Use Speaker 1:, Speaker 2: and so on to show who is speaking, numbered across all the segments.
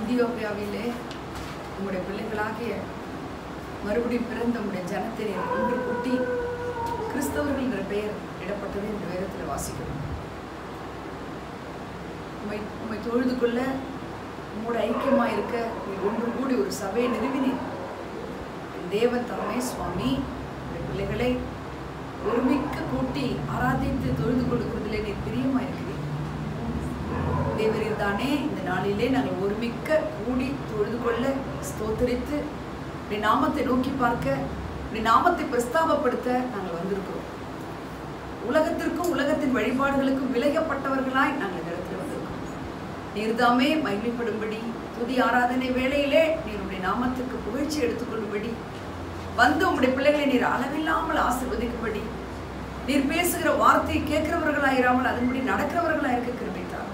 Speaker 1: எத்தியோப்பியாவிலே உம்முடைய பிள்ளைகளாகிய மறுபடியும் பிறந்த உம்முடைய ஜனத்தை ஒன்று கூட்டி கிறிஸ்தவர்கள் என்ற பெயர் இடப்பட்டது இந்த வேதத்தில் வாசிக்கிறோம். உம்மை தொழுது கொள்ள உம்மோட ஐக்கியமாக இருக்க நீ ஒன்று கூடி ஒரு சபையை நிறுவினேன். தேவன் தாமே சுவாமி உடைய பிள்ளைகளை ஒருமிக்க கூட்டி ஆராதித்து தொழுது கொடுக்கிறதிலே நீ பிரியமா இருக்கிறீர். தேவரீர் தானே இந்த நாளிலே நாங்கள் ஒருமிக்க கூடி தொழுது கொள்ள ஸ்தோத்திரித்து உடைய நாமத்தை நோக்கி பார்க்க உடைய நாமத்தை பிரஸ்தாபப்படுத்த நாங்கள் வந்திருக்கிறோம். உலகத்திற்கும் உலகத்தின் வழிபாடுகளுக்கும் விலகப்பட்டவர்களாய் நாங்கள் இந்த இடத்துல வந்திருக்கிறோம். நீர்தாமே மகிமைப்படும்படி துதி ஆராதனை வேளையிலே நீர் உடைய நாமத்திற்கு புகழ்ச்சி எடுத்துக்கொள்ளும்படி வந்து உங்களுடைய பிள்ளைகளை நீர் அளவில்லாமல் ஆசீர்வதிக்கும்படி நீர் பேசுகிற வார்த்தையை கேட்கிறவர்களாயிராமல் அதன்படி நடக்கிறவர்களாக இருக்க கிருபைத்தார்.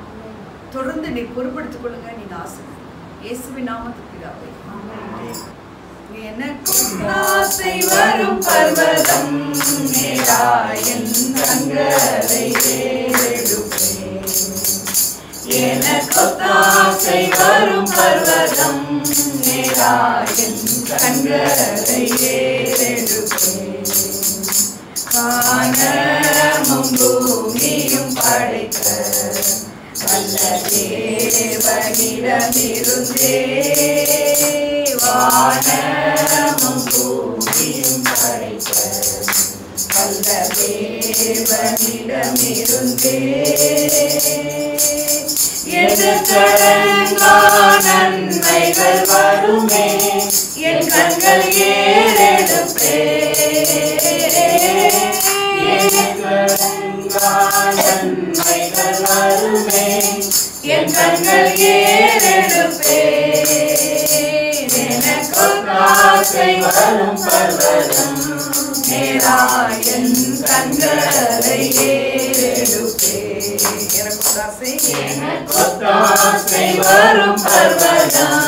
Speaker 1: தொடர்ந்து நீர் பொறுப்படுத்திக் கொள்ளுங்க. நீங்க ஆசீர்வதிங்க. இயேசுவின் நாமத்தில் பிதாவே ஆமென். எனக்கு ஆசை வரும் பர்வதம் நேராயன் கண்களை ஏறெடுப்பேன். எனக்கு ஆசை வரும் பர்வதம் நேராயன் கண்களை ஏறெடுப்பேன். வானமும் பூமியும் படைக்க வல்ல தேவனிடமிருந்தே வானமும் பூமியும் படைக்க வல்ல தேவனிடமிருந்தே எதிர்கடங்கா நன்மைகள் வருமே என் கண்கள் ஏறெடுப்பே. நன்மைகள் வருமே என் கண்கள் ஏறெடுப்பே. எனக்கு ஆசை வரும் பர்வதம் நேராயன் கண்களை ஏறெடுப்பே. எனக்கு ஆசை வரும் பர்வதம்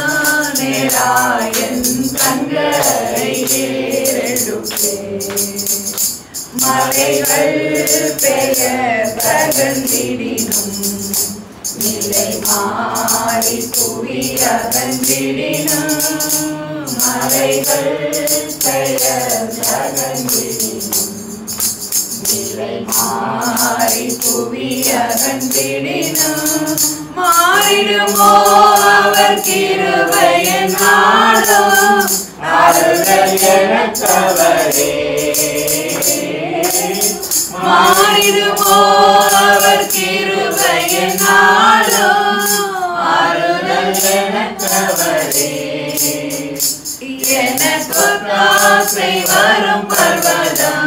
Speaker 1: நேராயன் கண்களை ஏறெடுப்பே. மலைகள் பெயர் தகர்ந்திடினும் நிலை மாறி புவி அகன்றிடினும். மலைகள் பெயர் தகர்ந்திடினும் நிலை மாறி புவி அகன்றிடினும். மாறிடுமோ அவர் கிருபையின் நாளும் அருள் எனக்கவரே. மாறிடுமோ அவர் கிருபையின் நாளும் அருள் எனக்கவரே. எனக்கு ஆசை வரும் பர்வதம்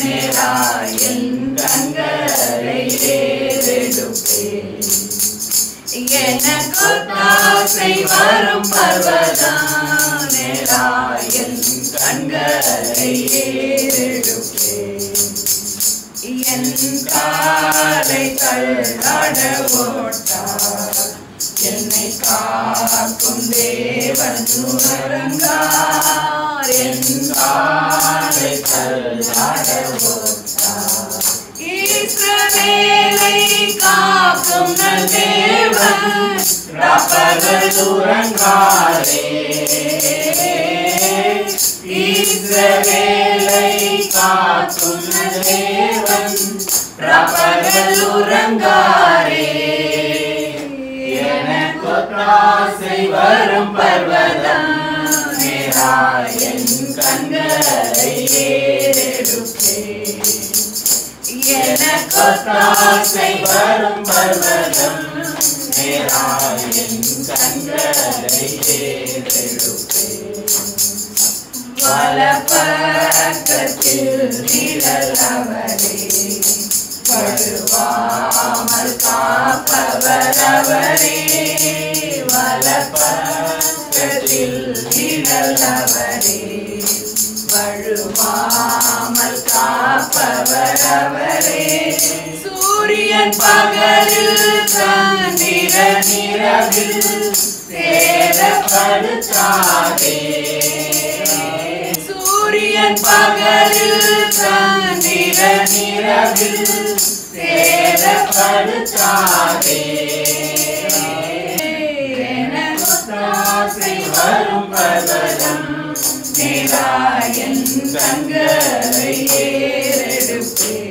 Speaker 1: நேராயன் கண்களை ஏறெடுப்பே. எனக்கு ஆசை வரும் பர்வதம் நேராயன் கண்களை ஏறெடுப்பே. என் காலை தள்ளாட ஓட்டார் என்னை காக்கும் தேவன் உறங்கார். என் காலை தள்ளாட ஓட்டார் இஸ்ரவேலை காக்கும் தேவன் ராப்பகல் உறங்காரே. இஸ்ரவேலை காக்கும் தேவன் ராப்பகல் உறங்காரே. எனக்கு ஆசை வரும் பர்வதம் நேராயன் கண்களை ஏறெடுப்பே. எனக்கு ஆசை வரும் பர்வதம் நேராயன் கண்களை ஏறெடுப்பே. வலப்பக்கத்தில் நிழலவரே வழுவாமல் காப்பவரவரே. வலப்பக்கத்தில் நிழலவரே வழுவாமல் காப்பவரவரே. சூரியன் பகலில் சந்திரன் இரவில் சேதப்படுத்தாதே. சூரியன் பகலில் சந்திரன் இரவில் சேதப்படுத்தாதே. எனக்கு பர்வதம் நேராயன் சங்கரை ஏறெடுப்பேன்.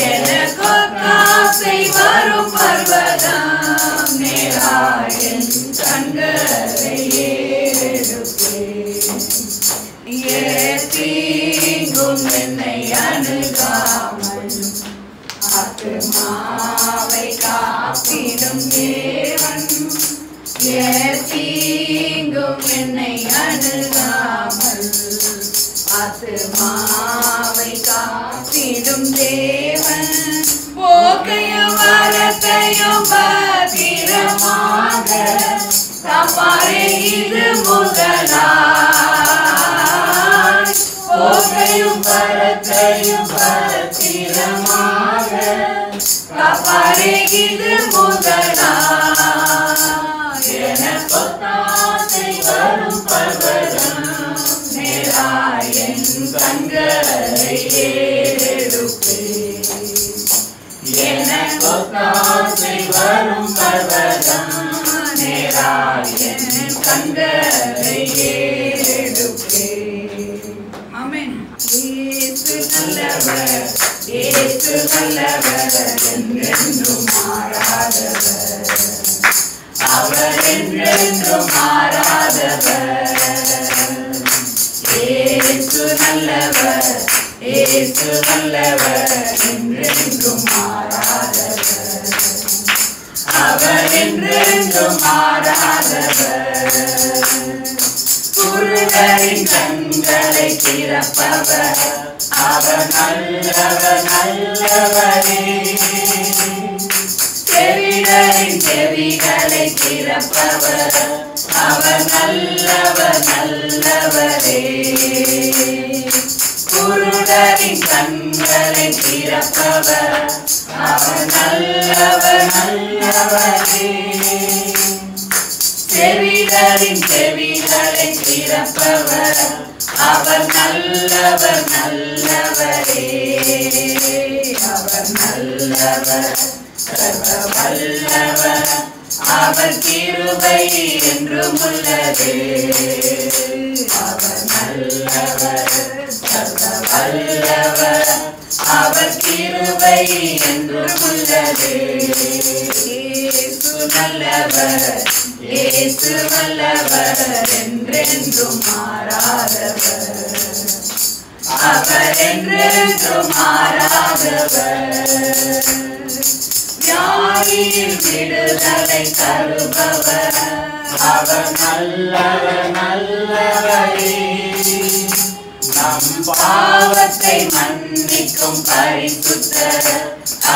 Speaker 1: எனக்கோ காசை வரும் பர்வதம் நேராயன் சங்கரை ஏறெடுப்பேன். தீங்கும் என்னை அணுகாமல் ஆத்துமாவை காப்பிடும் தேவன். தீங்கும் என்னை அணுகாமல் ஆத்துமாவை காப்பிடும் தேவன். போக்கையும் வரத்தையும் பத்திரமாக காப்பாரே இது முதலாய். போக்கையும் வரத்தையும் பத்திரமாக காப்பாரே இது முதலாய். எனக்கோ காசை வரும் பர்வதம் நேராயன் சங்கரை ஏறெடுப்பேன். எனக்கோ காசை வரும் பர்வதம் நேராயன் சங்கரை ஏறெடுப்பேன். ஆமென். இயேசு நல்லவர், இயேசு நல்லவர், என்றென்றும் மாறாதவர். அவர் என்றென்றும் மாறாதவர். இயேசு நல்லவர், இயேசு நல்லவர், என்றென்றும் மாறாதவர். அவர் என்றென்றும் மாறாதவர். குருடரின் கண்களை திறப்பவர், அவர் நல்லவர் நல்லவரே. செவிடரின் செவிகளை திறப்பவர், அவர் நல்லவர் நல்லவரே. குருடரின் கண்களை திறப்பவர், அவர் நல்லவர் நல்லவரே. செவிடரின் செவிகளை திறப்பவர், அவர் நல்லவர் நல்லவரே. அவர் நல்லவர் சர்வ வல்லவர், அவர் கிருபை என்றும் உள்ளது. அவர் நல்லவர் சர்வ வல்லவர், அவர் கிருபை என்றும் உள்ளது. இயேசு நல்லவர், இயேசு வல்லவர், என்றென்றும் மாறாதவர். அவர் என்றென்றும் மாறாதவர். வியாதியில் விடுதலை தருபவர், அவர் நல்லவர் நல்லவரே. நம் பாவத்தை மன்னிக்கும் பரிசுத்தர்,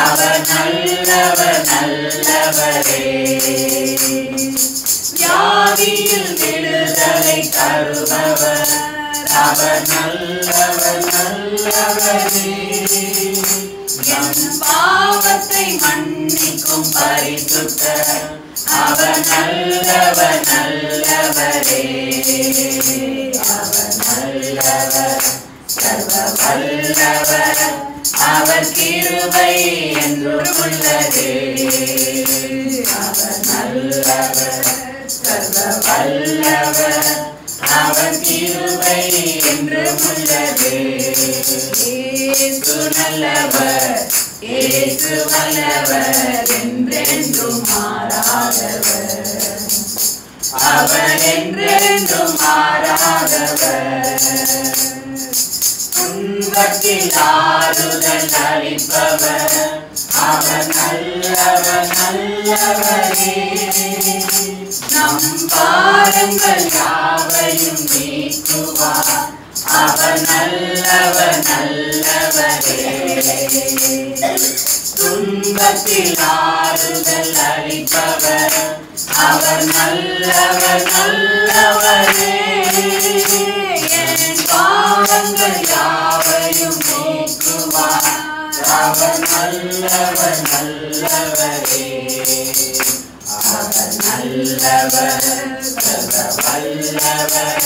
Speaker 1: அவர் நல்லவர் நல்லவரே. வியாதியில் விடுதலை தருபவர், அவர் நல்லவர் நல்லவரே. என் பாவத்தை மன்னிக்கும் பரிசுத்தர், அவர் நல்லவர் நல்லவரே. அவர் நல்லவர் சர்வ வல்லவர், அவர் கிருபை என்றும் உள்ளது. அவர் நல்லவர் சர்வ வல்லவர், அவர் கிருபை என்றும் உள்ளது. இயேசு நல்லவர், இயேசு வல்லவர், என்றென்றும் மாறாதவர். அவர் என்றென்றும் மாறாதவர். துன்பத்தில் ஆறுதல் அளிப்பவர், அவர் நல்லவர் நல்லவரே. நம் பாரங்கள் யாவையும் நீக்குவார், அவர் நல்லவர் நல்லவரே. துன்பத்தில் ஆறுதல் அளிப்பவர், அவர் நல்லவர் நல்லவரே. என் பாவங்கள் யாவையும் நீக்குவார், அவர் நல்லவர் நல்லவரே. அவர் நல்லவர் சர்வ வல்லவர்,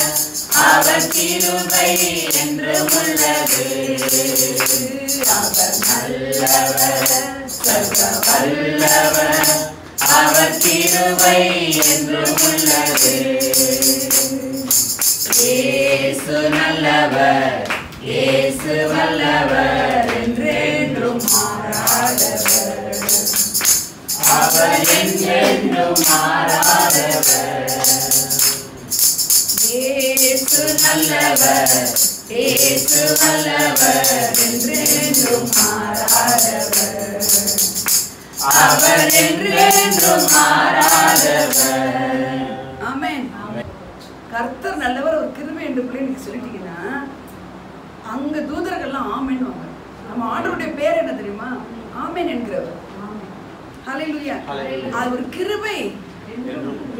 Speaker 1: அவர் கிருபை என்றும் உள்ளது. அவர் நல்லவர் சர்வ வல்லவர்,
Speaker 2: அவர் கிருபை என்றும் உள்ளது. இயேசு நல்லவர், இயேசு வல்லவர், என்றென்றும் மாறாதவர். அவர் என்றென்றும் மாறாதவர். இயேசு நல்லவர், இயேசு வல்லவர், என்றென்றும் மாறாதவர். அவர் என்றென்றும் மாறாதவர்.
Speaker 1: ஆமென். கர்த்தர் நல்லவர், ஒரு கிருபை என்று பிள்ளை நீங்க சொல்லிட்டீங்கன்னா அங்க தூதர்கள்லாம் ஆமென் வாங்க. நம்ம ஆண்டவருடைய பேர் என்ன தெரியுமா? ஆமென் என்கிறவர். ஹல்லேலூயா. அது ஒரு கிருபை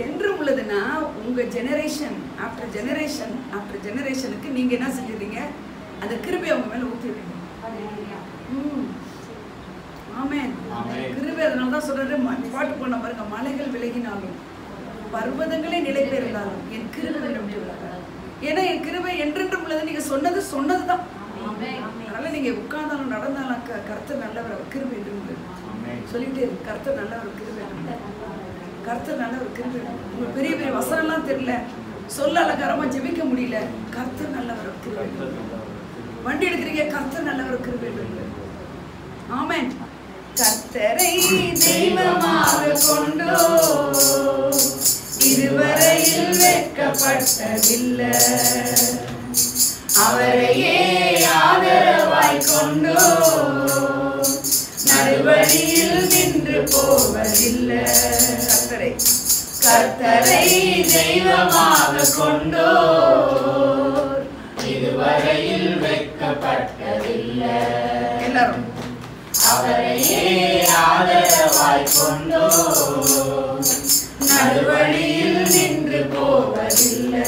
Speaker 1: என்றும் உள்ளதுன்னா உங்க ஜெனரேஷன் ஆஃப்டர் ஜெனரேஷன் ஆஃப்டர் ஜெனரேஷனுக்கு நீங்க என்ன செஞ்சிருக்கீங்க? அந்த கிருபை அவங்க மேல ஊத்திடுறீங்க. ஆமென். கிருபை. அதனால தான் சொல்றாரு, பாட்டு போன பாருங்க, மலைகள் விலகினாலும் பர்வதங்களே நிலை பெயர்ந்தாலும் என் கிருபை விடாது. ஏன்னா என் கிருபை என்றென்றும் உள்ளது. நீங்க சொன்னதுதான். அதனால நீங்க உட்கார்ந்தாலும் நடந்தாலும் கர்த்தர் நல்லவர், கிருபை என்று சொல்லிட்டே இருக்கு. கர்த்தர் நல்லவர், கிருபை, கர்த்தர் நல்லவர், கிருபை. உங்களுக்கு பெரிய பெரிய வசனம்லாம் தெரியல, சொல்ல அலங்காரமா ஜெபிக்க முடியல, கர்த்தர் நல்லவர், கிருபை. வண்டி எடுக்கிறீங்க, கர்த்தர் நல்லவர், கிருபை. ஆமென். கர்த்தரை தெய்வமாக கொண்டோ இதுவரையில் வெட்கப்பட்டதில்லை. அவரையே ஆதரவாய் கொண்டோ நடுவழியில் நின்று போவதில்லை. கர்த்தரை தெய்வமாக கொண்டோ இதுவரையில் வெட்கப்பட்டதில்லை. எல்லாரும் அவரையே ஆதரவாய் கொண்டோ நடுவழியில் நின்று போவதில்லை.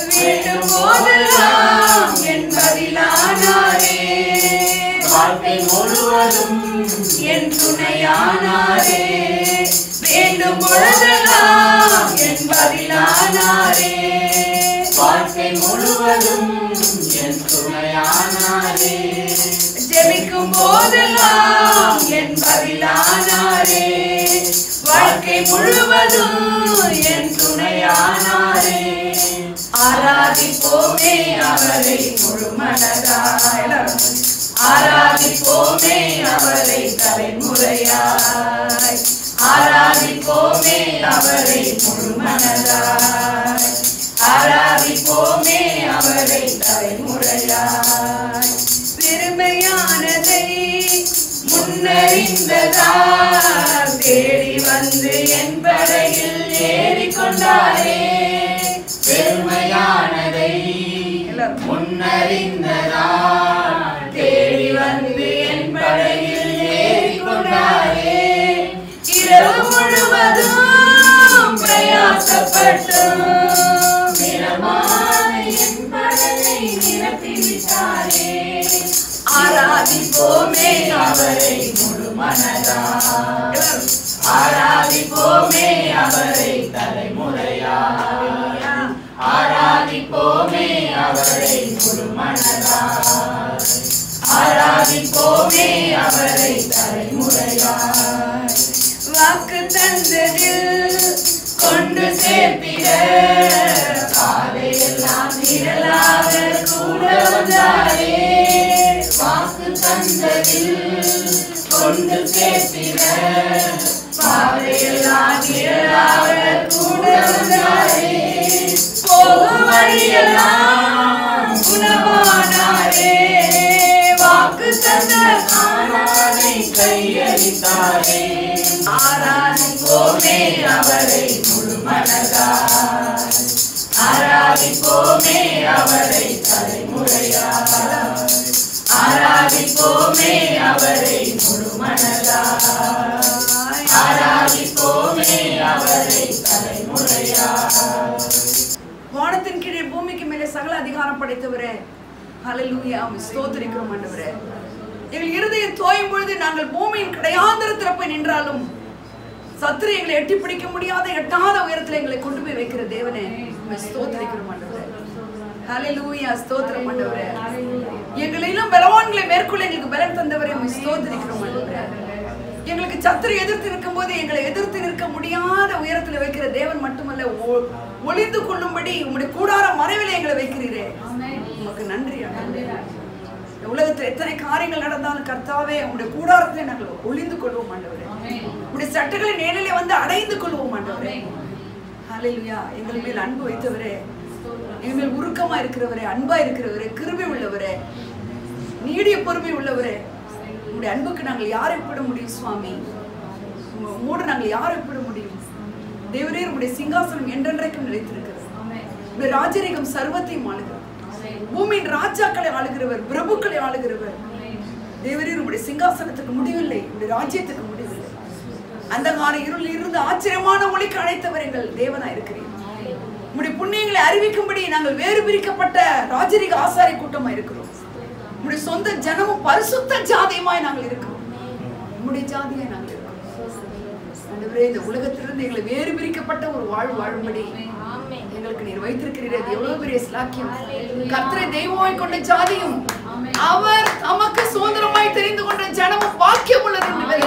Speaker 1: வேண்டும் போதெல்லாம் என் பதிலானாரே, வாழ்க்கை முழுவதும் என் துணையானாரே. வேண்டும் பொழுதெல்லாம் என் பதிலானாரே, வாழ்க்கை முழுவதும் என் துணையானாரே. ஜெபிக்கும் போதெல்லாம் என் பதிலானாரே, வாழ்க்கை முழுவதும் என் துணையானாரே. ஆராதிப்போமே அவரை முழு மனதாய், ஆராதிப்போமே அவரை தலைமுறையாய், ஆராதிப்போமே அவரை முழு மனதாய், ஆராதிப்போமே அவரை தலைமுறையாய். பெருமையானதை முன்னறிந்ததால் தேடி வந்து என் படையில் ஏறிக்கொண்டாரே. பெருமையானதை முன்னறிந்ததால் தேடி வந்து என் படையில் ஏறிக்கொண்டாரே. இரவு முழுவதும் பிரயாசப்பட்டும் நிறமான என் படையை நிரப்பிவிட்டாரே. ஆராதிப்போமே அவரை முழு மனதாய், ஆராதிப்போமே அவரை தலைமுறையாய், ஆராதிப்போமே அவரை முழு மனதாய், ஆராதிப்போமே அவரை தலைமுறையாய். வாக்கு தந்ததில் கொண்டு சேர்த்திட பாதையெல்லாம் நிழலாக கூட வந்தாரே. வாக்கு தந்ததில் கொண்டு சேர்த்திட பாதையெல்லாம் நிழலாக கூட வந்தாரே. போகும் வழியெல்லாம் குணமானாரே. வாக்கு தந்த கானானை கையளித்தாரே. ஆராதிப்போமே அவரை முழு மனதாய், ஆராதிப்போமே அவரை தலைமுறையாய், ஆராதிப்போமே அவரை முழு மனதாய், ஆராதிப்போமே அவரை தலைமுறையாய். வானத்தின் கீழே பூமிக்கு மேலே சகல அதிகாரம் படைத்தவரே, ஹல்லேலூயா, ஸ்தோத்திரிக்கிறோம் ஆண்டவரே. எங்கள் இருதயம் தோயும் பொழுது நாங்கள் பூமியின் கடையாந்தரத்தில் போய் நின்றாலும் சத்துரு எங்களை எட்டி பிடிக்க முடியாத எட்டாத உயரத்தில் எங்களை கொண்டு போய் வைக்கிற தேவனே, ஸ்தோத்திரிக்கிறோம் ஆண்டவரே. ஹல்லேலூயா, ஸ்தோத்திரம் ஆண்டவரே. எங்களெல்லாம் பலவான்களை மேற்கொள்ள எங்களுக்கு பலன் தந்தவரே, ஸ்தோத்திரிக்கிறோம் ஆண்டவரே. எங்களுக்கு சத்துரு எதிர்த்து நிற்கும் போது எங்களை எதிர்த்து நிற்க முடியாத உயரத்தில் வைக்கிற தேவன் மட்டுமல்ல, ஒளிந்து கொள்ளும்படி உங்களுடைய கூடார மறைவில் எங்களை வைக்கிறீரே, உமக்கு நன்றி. உலகத்தில் எத்தனை காரியங்கள் நடந்தாலும் கர்த்தாவே உங்களுடைய கூடாரத்திலே நாங்கள் ஒளிந்து கொள்வோம் ஆண்டவரே. உங்களுடைய சட்டங்களை நேரிலே வந்து அடைந்து கொள்வோம் ஆண்டவரே. ஹல்லேலூயா. எங்கள் மேல் அன்பு வைத்தவரே, எங்கள் மேல் உருக்கமா இருக்கிறவரே, அன்பா இருக்கிறவரே, கிருபை உள்ளவரே, நீடிய பொறுமை உள்ளவரே, உங்களுடைய அன்புக்கு நாங்கள் யாரை ஒப்பிட முடியும் சுவாமி? உங்களோடு நாங்கள் யாரை ஒப்பிட முடியும்? தேவரே, உங்களுடைய சிங்காசனம் என்றென்றைக்கும் நிலைத்திருக்கிறது. உங்களுடைய ராஜரீகம் சர்வத்தையும் ஆளுகிறது. பூமியின் ராஜாக்களை ஆளுகிறவர், பிரபுக்களை ஆளுகிறவர். தேவரே, உங்களுடைய சிங்காசனத்துக்கு முடிவில்லை, உங்களுடைய ராஜ்யத்துக்கு முடிவில்லை. அந்த கால இருளில் இருந்து ஆச்சரியமான ஒளிக்கு அழைத்தவர் எங்கள் தேவனா இருக்கிறீர். உங்களுடைய புண்ணியங்களை அறிவிக்கும்படி நாங்கள் வேறு பிரிக்கப்பட்ட ராஜரீக ஆசாரி கூட்டமா இருக்கிறோம். உங்களுடைய சொந்த ஜனமும் பரிசுத்த ஜாதியுமாய் நாங்கள் இருக்கிறோம். உங்களுடைய ஜாதியாய் நாங்கள் இருக்கிறோம். ஆண்டவரே, இந்த உலகத்திலிருந்து எங்களை வேறு பிரிக்கப்பட்ட ஒரு வாழ்வு வாழும்படி எங்களுக்கு நீர் வைத்திருக்கிறீர். அது எவ்வளவு பெரிய ஸ்லாக்கியம்! கர்த்தரை தெய்வமாய் கொண்ட ஜாதியும் அவர் தமக்கு சுதந்திரமாய் தெரிந்து கொண்ட ஜனமும் பாக்கியம் உள்ளது என்று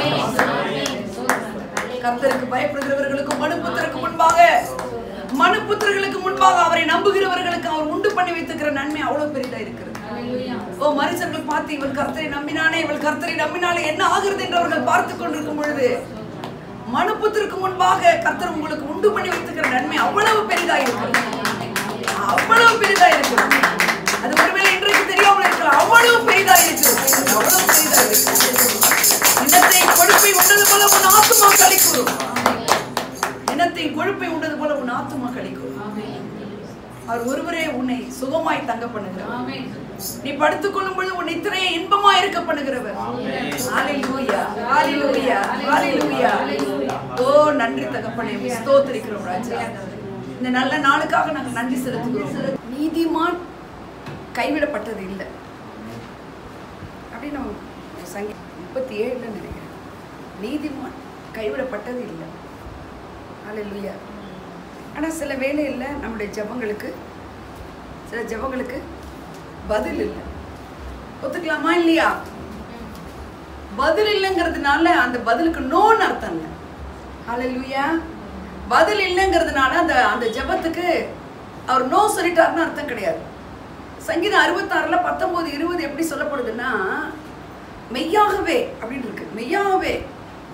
Speaker 1: கர்த்தருக்கு பயப்படுகிறவர்களுக்கும் மனுபுத்திரர்களுக்கு முன்பாக அவரை நம்புகிறவர்களுக்கு அவர் உண்டு பண்ணி வைத்திருக்கிற நன்மை அவ்வளவு பெரிதா இருக்கிறது. ஓ மனுஷர்கள் பார்த்து இவள் கர்த்தரை நம்பினானே, இவள் கர்த்தரை நம்பினாலே என்ன ஆகிறது என்று அவர்கள் பார்த்து கொண்டிருக்கும் பொழுது, மனுபுத்திற்கு முன்பாக கர்த்தர் உங்களுக்கு உண்டு பண்ணி வைத்திருக்கிற நன்மை அவ்வளவு பெரிதா இருக்கிறது. அவ்வளவு பெரிதா இருக்கிறது. அது ஒருவேளை இன்றைக்கு தெரியாமல் இருக்கலாம். அவ்வளவு பெரிதா இருக்கிறது. அவ்வளவு பெரிதா இருக்கிறது. இனத்தை கொழுப்பை உண்டது போல உன் ஆத்துமா களிக்கூறும். இனத்தை கொழுப்பை உண்டது போல உன் ஆத்துமா களிக்கூறும். அவர் ஒருவரே உன்னை சுகமாய் தங்க பண்ணுகிறார். நீ படுத்துக் கொள்ளும் பொழுது உன் நித்திரையை இன்பமாய் இருக்க பண்ணுகிறவர். ஹல்லேலூயா, ஹல்லேலூயா, ஹல்லேலூயா. ஓ நன்றி தகப்பனே, ஸ்தோத்திரிக்கிறோம் ராஜா. இந்த நல்ல நாளுக்காக நாங்கள் நன்றி செலுத்துகிறோம். நீதிமான் கைவிடப்பட்டது இல்லை அப்படின்னு சங்கி 37 நினைக்கிறேன். நீதிமான் கைவிடப்பட்டது இல்லை. ஹல்லேலூயா. ஆனால் சில வேளையில் நம்முடைய ஜெபங்களுக்கு, சில ஜெபங்களுக்கு பதில் இல்லை. ஒத்துக்கலாமா இல்லையா? பதில் இல்லைங்கிறதுனால அந்த பதிலுக்கு நோன்னு அர்த்தம் இல்லை. ஹல்லேலூயா. பதில் இல்லைங்கிறதுனால அந்த ஜெபத்துக்கு அவர் நோ சொல்லிட்டாருன்னு அர்த்தம் கிடையாது. சங்கீதம் 66 19 20 எப்படி சொல்லப்படுதுன்னா, மெய்யாகவே அப்படின்னு இருக்கு. மெய்யாகவே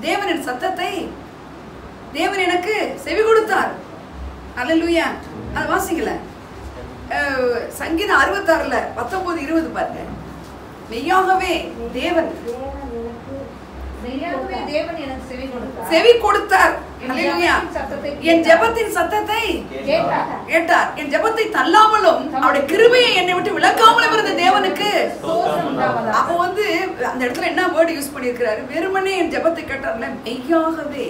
Speaker 1: தேவனின் சத்தத்தை தேவன் எனக்கு செவி கொடுத்தார். ஹல்லேலூயா. அது வாசிங்கள. சங்கீதம் 66 19 20 பாருங்க. மெய்யாகவே தேவன் எனக்கு செவி கொடுத்தார். ஹல்லேலூயா. என் ஜெபத்தின் சத்தத்தை கேட்டார். என் ஜெபத்தை தள்ளாமலும் அவருடைய கிருபையை என்னை விட்டு விலக்காமலும் இருந்த தேவனுக்கு. அப்ப வந்து அந்த இடத்துல என்ன வேர்டு யூஸ் பண்ணியிருக்கிறாரு? வெறுமனே என் ஜெபத்தை கேட்டார்ல. மெய்யாகவே.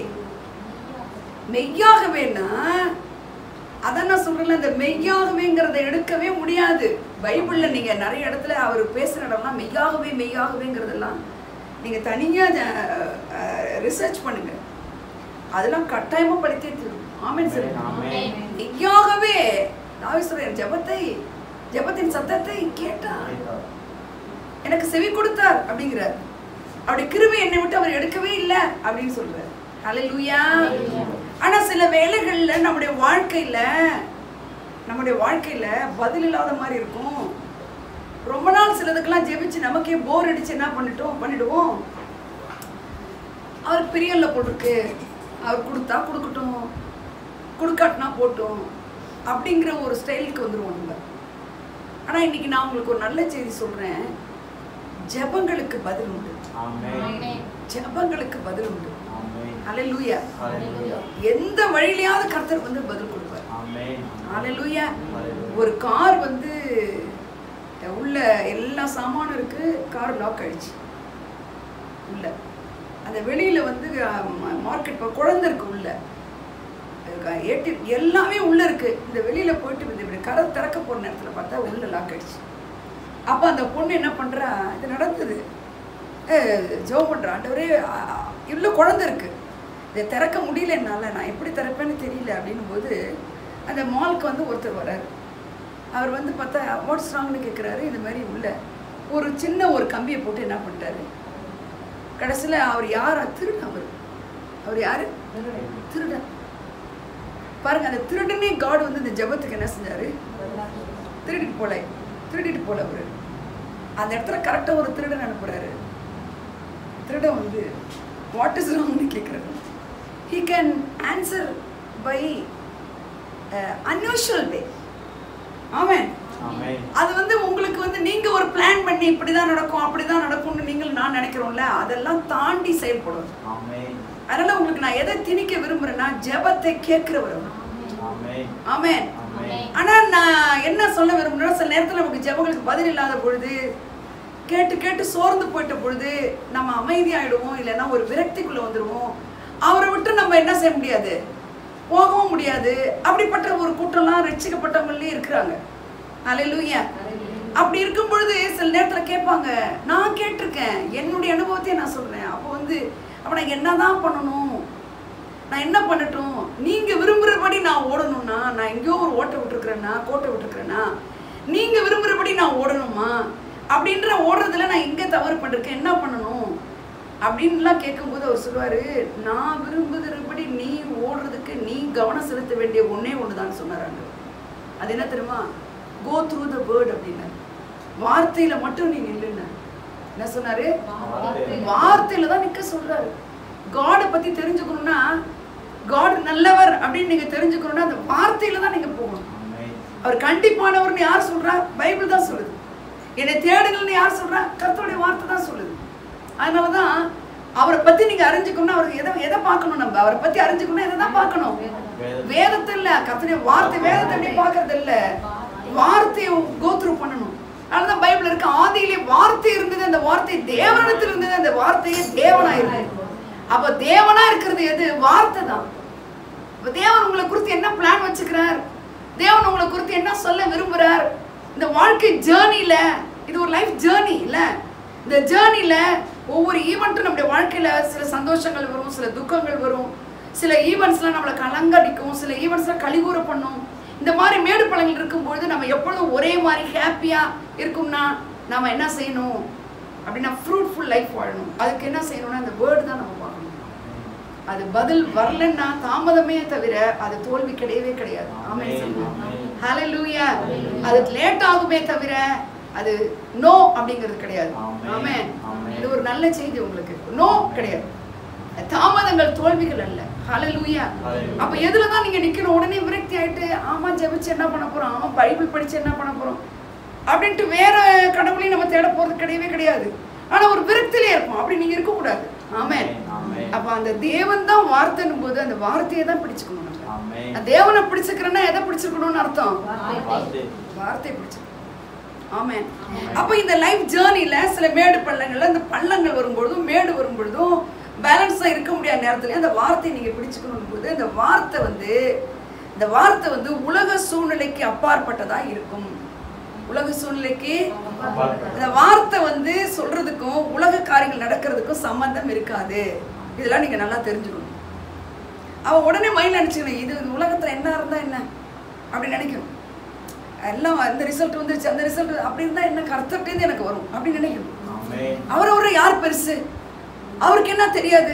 Speaker 1: மெய்யாகவேன்னா அதான் நான் சொல்றேன், இந்த மெய்யாகவேங்கிறத எடுக்கவே முடியாது. பைபிள்ல நீங்க நிறைய இடத்துல அவர் பேசுற இடம்லாம் மெய்யாகவே மெய்யாகவேங்கிறதெல்லாம் நீங்க தனியா ரிசர்ச் பண்ணுங்க. அதெல்லாம் கட்டாயமா படித்தே தரும். ஆமென் சார். மெய்யாகவே தாவீது சொல்றார், ஜெபத்தின் சத்தத்தை கேட்டார், எனக்கு செவி கொடுத்தார் அப்படிங்கிறார். அவருடைய கிருபை என்னை விட்டு அவர் எடுக்கவே இல்லை அப்படின்னு சொல்றார். ஹல்லேலூயா. ஆனா சில வேளைகள்ல நம்முடைய வாழ்க்கையில பதில் இல்லாத மாதிரி இருக்கும். ரொம்ப நாள் சிலதுக்கெல்லாம் ஜெபிச்சு நமக்கே போர் அடிச்சு என்ன பண்ணிடுவோம், அவருக்கு பிரியல்ல போட்டிருக்கு, அவர் கொடுத்தா கொடுக்கட்டும், கொடுக்காட்டினா போட்டோம் அப்படிங்கிற ஒரு ஸ்டைலுக்கு வந்துருவோம் நம்ம. ஆனா இன்னைக்கு நான் உங்களுக்கு ஒரு நல்ல செய்தி சொல்றேன். ஜெபங்களுக்கு பதில் உண்டு. ஜெபங்களுக்கு பதில் உண்டு. ஹல்லேலூயா. எந்த வழியிலயாவது கர்த்தர் வந்து பதில் கொடுப்பார். ஹல்லேலூயா. ஒரு கார் வந்து உள்ள எல்லா சாமானும் இருக்கு, கார் லாக் ஆயிடுச்சு உள்ள. அந்த வெளியில வந்து மார்க்கெட் குழந்தை இருக்கு உள்ள, எல்லாமே உள்ள இருக்கு. இந்த வெளியில போயிட்டு இப்படி கரை திறக்க போற நேரத்துல பார்த்தா உள்ள லாக் ஆயிடுச்சு. அப்ப அந்த பொண்ணு என்ன பண்றா, இது நடந்தது, ஜெபம் பண்றா, ஆண்டவரே இவ்வளோ குழந்தை இருக்கு, இதை திறக்க முடியல, என்னால நான் எப்படி திறப்பேன்னு தெரியல அப்படின்னும் போது அந்த மாலுக்கு வந்து ஒருத்தர் வர்றாரு. அவர் வந்து பார்த்தா வாட்ஸ் ராங்னு கேட்குறாரு. இது மாதிரி உள்ள ஒரு சின்ன ஒரு கம்பியை போட்டு என்ன பண்ணிட்டாரு, கடைசியில அவர் யாரா? திருடன். அவர் யாரு? திருடன். பாருங்க, அந்த திருடனே காட் வந்து இந்த ஜெபத்துக்கு என்ன செஞ்சாரு? திருடிட்டு போல அவரு அந்த இடத்துல கரெக்டா ஒரு திருடன் அனுப்புறாரு. திருடன் வந்து வாட் இஸ் ராங்னு கேட்கிறாரு. he can answer by unusual way. ஆமென். அது வந்து உங்களுக்கு வந்து நீங்க ஒரு பிளான் பண்ணி இப்படிதான் நடக்கும் அப்படிதான் நடக்கும்னு நீங்கள் நான் நினைக்கிறோம்ல, அதெல்லாம் தாண்டி செயல்படும். அதனால உங்களுக்கு நான் எதை திணிக்க விரும்புறேன்னா ஜெபத்தை கேட்கிறவர். ஆமென். ஆனா நான் என்ன சொல்ல விரும்புறேன்னா, சில நேரத்தில் நமக்கு ஜெபங்களுக்கு பதில் இல்லாத பொழுது, கேட்டு கேட்டு சோர்ந்து போயிட்ட பொழுது நம்ம அமைதியாயிடுவோம், இல்லைன்னா ஒரு விரக்திக்குள்ள வந்துடுவோம். அவரை விட்டு நம்ம என்ன செய்ய முடியாது, போகவும் முடியாது. அப்படிப்பட்ட ஒரு கூட்டம்லாம் ரட்சிக்கப்பட்டவங்களே இருக்கிறாங்க. அல்லேலூயா. அப்படி இருக்கும் பொழுது சில நேரத்தில் கேட்பாங்க. நான் கேட்டிருக்கேன், என்னுடைய அனுபவத்தையே நான் சொல்றேன். அப்போ நான் என்னதான் பண்ணணும், நான் என்ன பண்ணட்டும்? நீங்க விரும்புறபடி நான் ஓடணும்னா, நான் எங்கேயோ ஒரு கோட்டை விட்டுருக்கிறேன்னா நீங்க விரும்புறபடி நான் ஓடணுமா? அப்படின்ற ஓடுறதுல நான் எங்க தவறு பண்ணிருக்கேன், என்ன பண்ணணும் அப்படின்லாம் கேட்கும்போது அவர் சொல்லுவாரு, நான் விரும்புகிறபடி நீ ஓடுறதுக்கு நீ கவனம் செலுத்த வேண்டிய ஒன்னே ஒண்ணுதான் சொன்னாராங்க. அது என்ன தெரியுமா? கோ த்ரூ த வேர்ட் அப்படின்னா, வார்த்தையில மட்டும் நீ நில்லுன்னு. என்ன சொன்னாரு? வார்த்தையில தான் நிக்க சொல்றாரு. காடை பத்தி தெரிஞ்சுக்கணும்னா, காட் நல்லவர் அப்படின்னு நீங்க தெரிஞ்சுக்கணும்னா அந்த வார்த்தையில தான் நீங்க போகணும். அவர் கண்டிப்பானவர்னு யார் சொல்றா? பைபிள் தான் சொல்லுது. என்னை தேடுங்கள்னு யார் சொல்றா? கர்த்தருடைய வார்த்தை தான் சொல்லுது. அதனாலதான் அவரை பத்தி நீங்க அறிஞ்சுக்கணும்னா அவருக்கு எதை பார்க்கணும்? நம்ம அவரை பத்தி அறிஞ்சுக்கணும்னா எதை தான் பார்க்கணும்? வேதத்தை இல்ல, கர்த்தருடைய வார்த்தை. வேதத்தை எப்படி பார்க்கறது இல்ல, வார்த்தையை கோத்ரூ பண்ணணும். அதனாலதான் பைபிள் இருக்கு, ஆதியிலே வார்த்தை இருந்தது, அந்த வார்த்தை தேவனிடத்தில் இருந்தது, அந்த வார்த்தையே தேவனா இருந்தது. அப்ப தேவனா இருக்கிறது எது? வார்த்தை தான். தேவன் உங்களை குறித்து என்ன பிளான் வச்சுக்கிறார், தேவன் உங்களை குறித்து என்ன சொல்ல விரும்புறார், இந்த வாழ்க்கை ஜேர்னில, இது ஒரு லைஃப் ஜேர்னி இல்ல, இந்த ஜேர்னில ஒவ்வொரு ஈவெண்ட்டும் நம்முடைய வாழ்க்கையில சில சந்தோஷங்கள் வரும், சில துக்கங்கள் வரும், சில ஈவெண்ட்ஸ்லாம் நம்மளை கலங்கடிக்கும், சில ஈவெண்ட்ஸ்லாம் கலிகூற பண்ணும். இந்த மாதிரி மேடு பழங்கள் இருக்கும்பொழுது நம்ம எப்பொழுதும் ஒரே மாதிரி ஹாப்பியா இருக்கும்னா நாம என்ன செய்யணும் அப்படின்னா ஃப்ரூட்ஃபுல் லைஃப் வாழணும். அதுக்கு என்ன செய்யணும்னா அந்த வேர்டு தான் நம்ம பார்க்கணும். அது பதில் வரலன்னா தாமதமே தவிர அது தோல்வி கிடையவே கிடையாது. ஆமென் சொல்லுங்க. ஹல்லேலூயா. அது லேட் ஆகுமே தவிர அது நோ அப்படிங்கிறது கிடையாது. ஆமென். இது ஒரு நல்ல செய்தி உங்களுக்கு. நோ கிடையாது. தாமதங்கள் தோல்விகள் அல்ல. ஹல்லேலூயா. அப்ப எதுல தான் நீங்க நிக்கணும்? உடனே விரக்தி ஆயிட்டு ஆமா ஜெபிச்சு என்ன பண்ண போறோம், ஆமா பைபிள் படிச்சு என்ன பண்ண போறோம் அப்படின்ட்டு வேற கடவுளையும் நம்ம தேட போறது கிடையவே கிடையாது. ஆனா ஒரு விரக்தியிலே இருப்போம். அப்படி நீங்க இருக்க கூடாது. ஆமென். அப்ப அந்த தேவன் தான் வார்த்தைன்னும் போது அந்த வார்த்தையை தான் பிடிச்சுக்கணும். தேவனை பிடிச்சுக்கிறேன்னா எதை பிடிச்சிருக்கணும்னு அர்த்தம்? வார்த்தையை பிடிச்சிருக்கணும். ஆமென். அப்ப இந்த லைஃப் ஜேர்னில சில மேடு பள்ளங்கள்ல அந்த பள்ளங்கள் வரும்பொழுதும் மேடு வரும்பொழுதும் பேலன்ஸா இருக்க முடியாத நேரத்துல அந்த வார்த்தையை நீங்க பிடிச்சுக்கணும் போது இந்த வார்த்தை வந்து உலக சூழ்நிலைக்கு அப்பாற்பட்டதா இருக்கும். உலக சூழ்நிலைக்கு இந்த வார்த்தை வந்து சொல்றதுக்கும் உலக காரியங்கள் நடக்கிறதுக்கும் சம்பந்தம் இருக்காது. இதெல்லாம் நீங்க நல்லா தெரிஞ்சுக்கணும். அவ உடனே மைண்ட்ல நினைச்சுக்கணும், இது உலகத்துல என்ன இருந்தா என்ன அப்படின்னு நினைக்கணும். எல்லாம் அந்த ரிசல்ட் வந்துருச்சு, அந்த ரிசல்ட் அப்படி இருந்தா என்ன, கர்த்தர்ட்டேருந்து எனக்கு வரும் அப்படின்னு நினைக்கணும். அவரோட யார் பெருசு, அவருக்கு என்ன தெரியாது.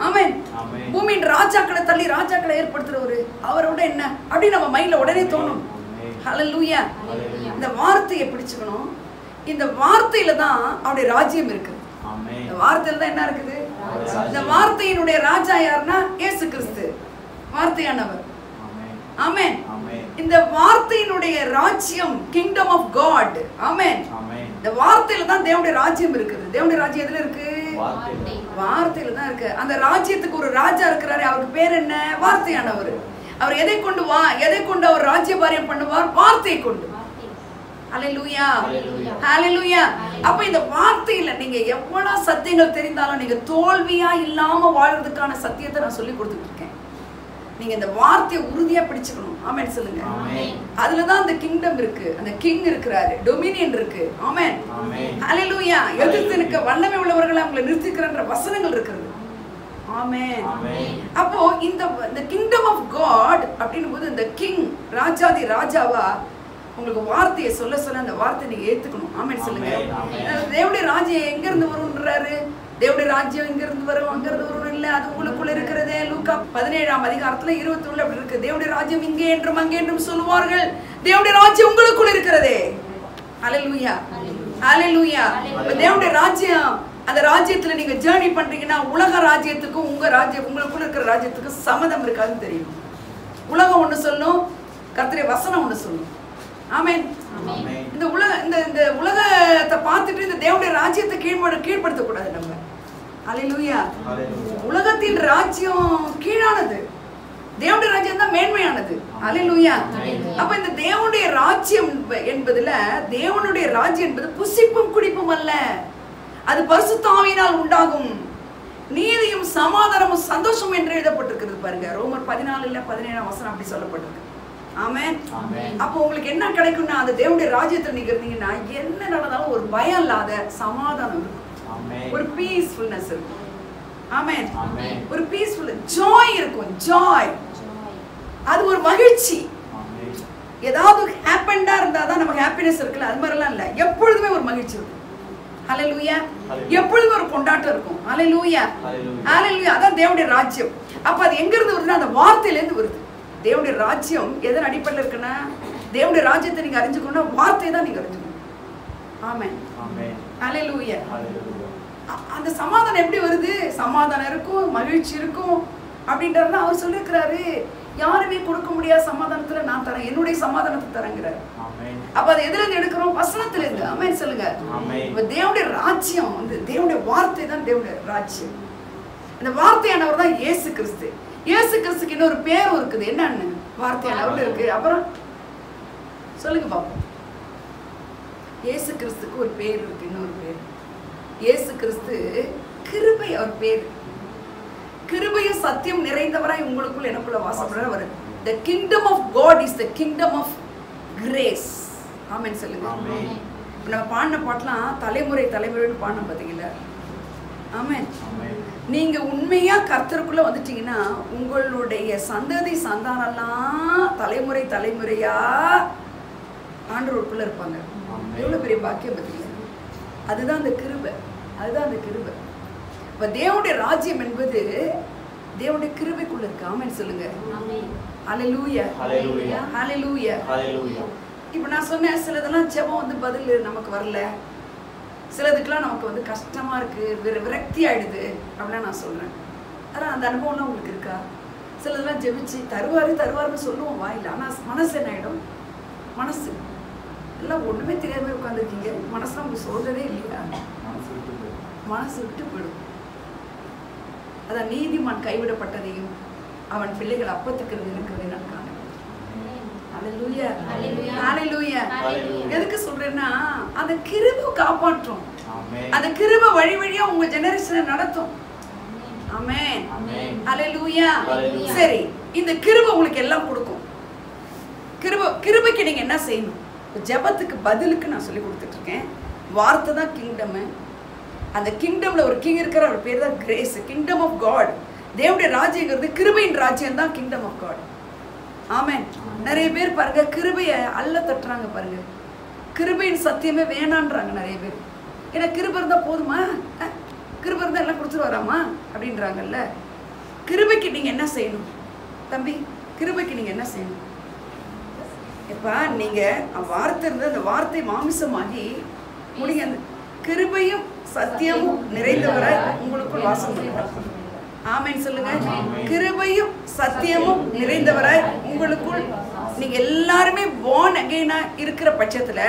Speaker 1: ஆமென். பூமியின் ராஜாக்களை தள்ளி ராஜாக்களை ஏற்படுத்துறவரு, அவரோட என்ன அப்படின்னு நம்ம மைண்ட்ல உடனே தோணும். ஹல்லேலூயா. இந்த வார்த்தையை பிடிச்சுக்கணும். இந்த வார்த்தையில தான் அவருடைய ராஜ்யம் இருக்குது. இந்த வார்த்தையில தான் என்ன இருக்குது? இந்த வார்த்தையினுடைய ராஜா யாருன்னா இயேசு கிறிஸ்து, வார்த்தையானவர். ஆமென். இந்த வார்த்தையினுடைய ராஜ்யம், கிங்டம் ஆஃப் காட். ஆமென். இந்த வார்த்தையில தான் தேவனுடைய ராஜ்யம் இருக்குது. தேவனுடைய ராஜ்யம் எதுல இருக்கு? வார்த்தையில தான் இருக்கு. அந்த ராஜ்யத்துக்கு ஒரு ராஜா இருக்கிறாரு, அவருக்கு பேர் என்ன? வார்த்தையானவர். அவர் எதை கொண்டு அவர் ராஜ்யபாரியம் பண்ணுவார்? வார்த்தையை கொண்டு. ஹல்லேலூயா. ஹல்லேலூயா. அப்ப இந்த வார்த்தையில நீங்க எவ்வளவு சத்தியங்கள் தெரிந்தாலும் நீங்க தோல்வியா இல்லாம வாழ்றதுக்கான சத்தியத்தை நான் சொல்லி கொடுத்துட்டு இருக்கேன். நீங்க இந்த வார்த்தையை உறுதியா பிடிச்சுக்கணும். ஆமென் சொல்லுங்க. அதுலதான் அந்த கிங்டம் இருக்கு, அந்த கிங் இருக்கிறாரு, டொமினியன் இருக்கு. ஆமென். ஹல்லேலூயா. எதிர்த்து நிற்க வல்லமை உள்ளவர்களை அவங்களை நிறுத்திக்கிறன்ற வசனங்கள் இருக்கிறது. ஆமென். அப்போ இந்த கிங்டம் ஆஃப் காட் அப்படின்னும் போது இந்த கிங் ராஜாதி ராஜாவா உங்களுக்கு வார்த்தையை சொல்ல அந்த வார்த்தையை நீங்க ஏத்துக்கணும். ஆமென் சொல்லுங்க. தேவனுடைய ராஜ்யம் எங்க இருந்து வரும்ன்றாரு? தேவனுடைய ராஜ்யம் இங்கிருந்து வரும் அங்கிருந்து வரும் இல்லை, அது உங்களுக்குள்ள இருக்கிறதே. லூக்கா 17ஆம் அதிகாரத்துல 21 அப்படி இருக்கு. தேவனுடைய ராஜ்யம் இங்கே என்றும் அங்கே என்றும் சொல்லுவார்கள், தேவனுடைய ராஜ்யம் உங்களுக்குள்ள இருக்கிறதே. ஹல்லேலூயா, ஹல்லேலூயா. தேவனுடைய ராஜ்யம், அந்த ராஜ்யத்துல நீங்க ஜேர்னி பண்றீங்கன்னா உலக ராஜ்யத்துக்கும் உங்க ராஜ்யம் உங்களுக்குள்ள இருக்கிற ராஜ்யத்துக்கும் சம்மதம் இருக்காதுன்னு தெரியும். உலகம் ஒண்ணு சொல்லும், கர்த்தருடைய வசனம் ஒண்ணு சொல்லும். ஆமென். இந்த உலகத்தை பார்த்துட்டு இந்த தேவனுடைய ராஜ்யத்தை கீழ்ப்படுத்த கூடாது நம்ம. ஹல்லேலூயா. உலகத்தின் ராஜ்யம் கீழானது, தேவனுடைய ராஜ்யம் தான் மேன்மையானது. ஹல்லேலூயா. அப்ப இந்த தேவனுடைய ராஜ்யம் என்பதுல, தேவனுடைய ராஜ்யம் என்பது புசிப்பும் குடிப்பும் அல்ல, அது பரிசுத்த ஆவியினால் உண்டாகும் நீதியும் சமாதானமும் சந்தோஷம் என்று எழுதப்பட்டிருக்கிறது பாருங்க. ரோமர் 14:17 வசனம் அப்படி சொல்லப்பட்டிருக்கு. ஆமென். அப்போ உங்களுக்கு என்ன கிடைக்கும்னா, அந்த தேவனுடைய ராஜ்யத்துல நீங்க இருந்தீங்கன்னா என்ன நடந்தாலும் ஒரு பயம் இல்லாத சமாதானம் இருக்கும், ஒரு பீஸ்ஃபுல்னஸ் இருக்கும். ஆமென். ஒரு பீஸ்ஃபுல் ஜாய் இருக்கும். ஜாய், அது ஒரு மகிழ்ச்சி. ஏதாவது ஹேப்பன்டா இருந்தாதான் நமக்கு ஹாப்பினஸ் இருக்குல்ல, அது மாதிரிலாம் இல்ல, எப்பொழுதுமே ஒரு மகிழ்ச்சி இருக்கும். ஹல்லேலூயா. எப்பொழுதுமே ஒரு கொண்டாட்டம் இருக்கும். ஹல்லேலூயா, ஹல்லேலூயா. அதான் தேவனுடைய ராஜ்யம். அப்ப அது எங்க இருந்து வருதுன்னா, அந்த வார்த்தையில இருந்து வருது. தேவனுடைய ராஜ்யம் எதன் அடிப்படையில் இருக்குன்னா, தேவனுடைய ராஜ்யத்தை நீங்க அறிஞ்சுக்கணும்னா வார்த்தையை தான் நீங்க அறிஞ்சுக்கணும். ஆமென், ஹல்லேலூயா. அந்த சமாதானம் எப்படி வருது? சமாதானம் இருக்கும், மகிழ்ச்சி இருக்கும் அப்படின்றத அவர் சொல்லியிருக்கிறாரு. யாருமே கொடுக்க முடியாத சமாதானத்துல நான் தரேன், என்னுடைய சமாதானத்தை தரேங்கிறார். அப்ப அது எதுல இருந்து எடுக்கிறோம்? வசனத்துல இருந்து. ஆமென் சொல்லுங்க. இப்ப தேவனுடைய ராஜ்யம் வந்து தேவனுடைய வார்த்தை தான் தேவனுடைய ராஜ்யம். அந்த வார்த்தையானவர் தான் இயேசு கிறிஸ்து. இயேசு கிறிஸ்துக்கு இன்னொரு பேரும் இருக்குது. என்னன்னு? வார்த்தையானவர் இருக்கு. அப்புறம் சொல்லுங்க பாப்போம். இயேசு கிறிஸ்துக்கு ஒரு பேர் இருக்கு, இன்னொரு பேர். இயேசு கிறிஸ்து கிருபை, அவர் பேர். கிருபையும் சத்தியம் நிறைந்தவராய் உங்களுக்குள்ள எனக்குள்ள வாசப்படுறவர். The kingdom of God is the kingdom of grace. ஆமென் சொல்லுங்க. நம்ம பாடின பாட்டெல்லாம் தலைமுறை தலைமுறைன்னு பாடினோம் பாத்தீங்களா? ஆமென். நீங்க உண்மையா கர்த்தருக்குள்ள வந்துட்டீங்கன்னா உங்களுடைய சந்ததி சந்தானம்லாம் தலைமுறை தலைமுறையா ஆண்டவருக்குள்ள இருப்பாங்க. எவ்வளவு பெரிய பாக்கியம் பாத்தீங்களா? அதுதான் அந்த கிருபை, அதுதான் அந்த கிருபை. இப்ப தேவனுடைய ராஜ்யம் என்பது தேவனுடைய கிருபைக்குள்ள இருக்கு. ஆமென் சொல்லுங்க. ஹல்லேலூயா, ஹல்லேலூயா, ஹல்லேலூயா, ஹல்லேலூயா. இப்ப நான் சொன்னேன், சிலதெல்லாம் ஜெபம் வந்து பதில் நமக்கு வரல, சிலதுக்கெல்லாம் நமக்கு வந்து கஷ்டமா இருக்கு, விரக்தி ஆயிடுது அப்படின்னா நான் சொல்றேன். ஆனா அந்த அனுபவம்லாம் உங்களுக்கு இருக்கா? சிலதெல்லாம் ஜெபிச்சு தருவாரு தருவாருன்னு சொல்லுவோம் வாயில, ஆனா மனசு என்ன ஆயிடும்? மனசு எல்லாம் ஒண்ணுமே தெரியாம உட்காந்துருக்கீங்க, மனசுலாம் உங்களுக்கு சொல்றதே இல்லையா? மனசு விட்டு போயிடும். அதான் நீதிமான் கைவிடப்பட்டதையும் அவன் பிள்ளைகள் அப்பத்துக்கு இருக்கிறதை நான் காணேன். ஹல்லேலூயா, ஹல்லேலூயா. எதுக்கு சொல்றேன்னா, அந்த கிருபை காப்பாற்றும். அந்த கிருபை வழி வழியா உங்க ஜெனரேஷனை நடத்தும். ஆமென், ஹல்லேலூயா. சரி, இந்த கிருபை உங்களுக்கு எல்லாம் கொடுக்கும். கிருபைக்கு நீங்க என்ன செய்யணும்? ஜெபத்துக்கு பதிலுக்கு நான் சொல்லி கொடுத்துட்டு இருக்கேன். வார்த்தை தான் கிங்டம். அந்த கிங்டம்ல ஒரு கிங் இருக்கிற, அவர் பேர் தான் கிரேஸ். Kingdom of God. தேவனுடைய ராஜ்யங்கிறது கிருபையின் ராஜ்யம் தான் கிங்டம் ஆஃப் காட். ஆமென். நிறைய பேர் பாருங்க கிருபையை அல்ல தட்டுறாங்க பாருங்க. கிருபையின் சத்தியமே வேணான்றாங்க நிறைய பேர். ஏன்னா கிருபை இருந்தா போதுமா, கிருபை இருந்தா எல்லாம் கொடுத்துட்டு வராமா அப்படின்றாங்கல்ல. கிருபைக்கு நீங்க என்ன செய்யணும் தம்பி? கிருபைக்கு நீங்க என்ன செய்யணும்? இப்ப நீங்க வார்த்தை இருந்து அந்த வார்த்தை மாமிசமாகி முடிங்க, அந்த கிருபையும் சத்தியமும் நிறைந்தவராய் உங்களுக்குள் வாசம் பண்ணுறார். ஆமென் சொல்லுங்க. கிருபையும் சத்தியமும் நிறைந்தவராய் உங்களுக்குள், நீங்க எல்லாருமே born again இருக்கிற பட்சத்துல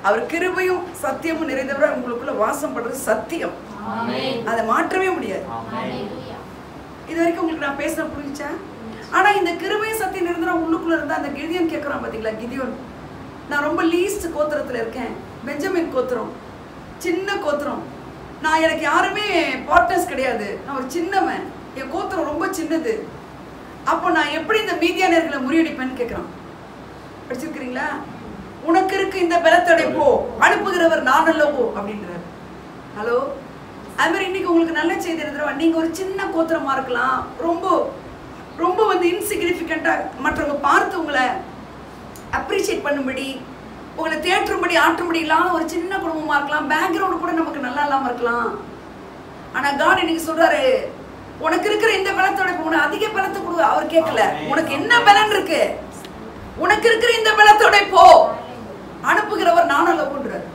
Speaker 1: அவர் கிருபையும் சத்தியமும் நிறைந்தவராய் உங்களுக்குள்ள வாசம் பண்றது சத்தியம். அதை மாற்றவே முடியாது. இது வரைக்கும் உங்களுக்கு நான் பேச புரிஞ்சா? ஆனா இந்த கிருபையும் சத்தியம் நிறைந்தவரா உள்ளுக்குள்ள இருந்தா, அந்த கிதியோன் கேட்கறான் பாத்தீங்களா? கிதியோன், நான் ரொம்ப லீஸ்ட் கோத்திரத்துல இருக்கேன், பெஞ்சமின் கோத்திரம், சின்ன கோத்திரம், நான் எனக்கு யாருமே பார்ட்னர்ஸ் கிடையாது, நான் ஒரு சின்னவன், என் கோத்திரம் ரொம்ப சின்னது, அப்போ நான் எப்படி இந்த மீதியானர்களை முறியடிப்பேன்னு கேட்குறான். படிச்சிருக்கிறீங்களா? உனக்கு இருக்கு இந்த பலத்தடை, போ, அனுப்புகிறவர் நான் அல்லவோ அப்படின்றார். ஹலோ, அது மாதிரி இன்னைக்கு உங்களுக்கு நல்ல செய்தி எழுதுறவா, நீங்க ஒரு சின்ன கோத்திரமா இருக்கலாம், ரொம்ப ரொம்ப வந்து இன்சிக்னிஃபிகண்டா, மற்றவங்க பார்த்து உங்களை அப்ரிஷியேட் பண்ணும்படி, உங்களை தேற்றும்படி ஆற்றும்படி இல்லாம ஒரு சின்ன குடும்பமா இருக்கலாம், பேக்ரவுண்ட் கூட நமக்கு நல்லா இல்லாம இருக்கலாம். ஆனா காட் இன்னைக்கு சொல்றாரு, உனக்கு இருக்கிற இந்த பலத்தோட உனக்கு அதிக பலத்தை கொடு. அவர் கேட்கல, உனக்கு என்ன பலன் இருக்கு, உனக்கு இருக்கிற இந்த பலத்தோட போ. அனுப்புகிறவர் நானும் அல்ல கொண்டுறாரு.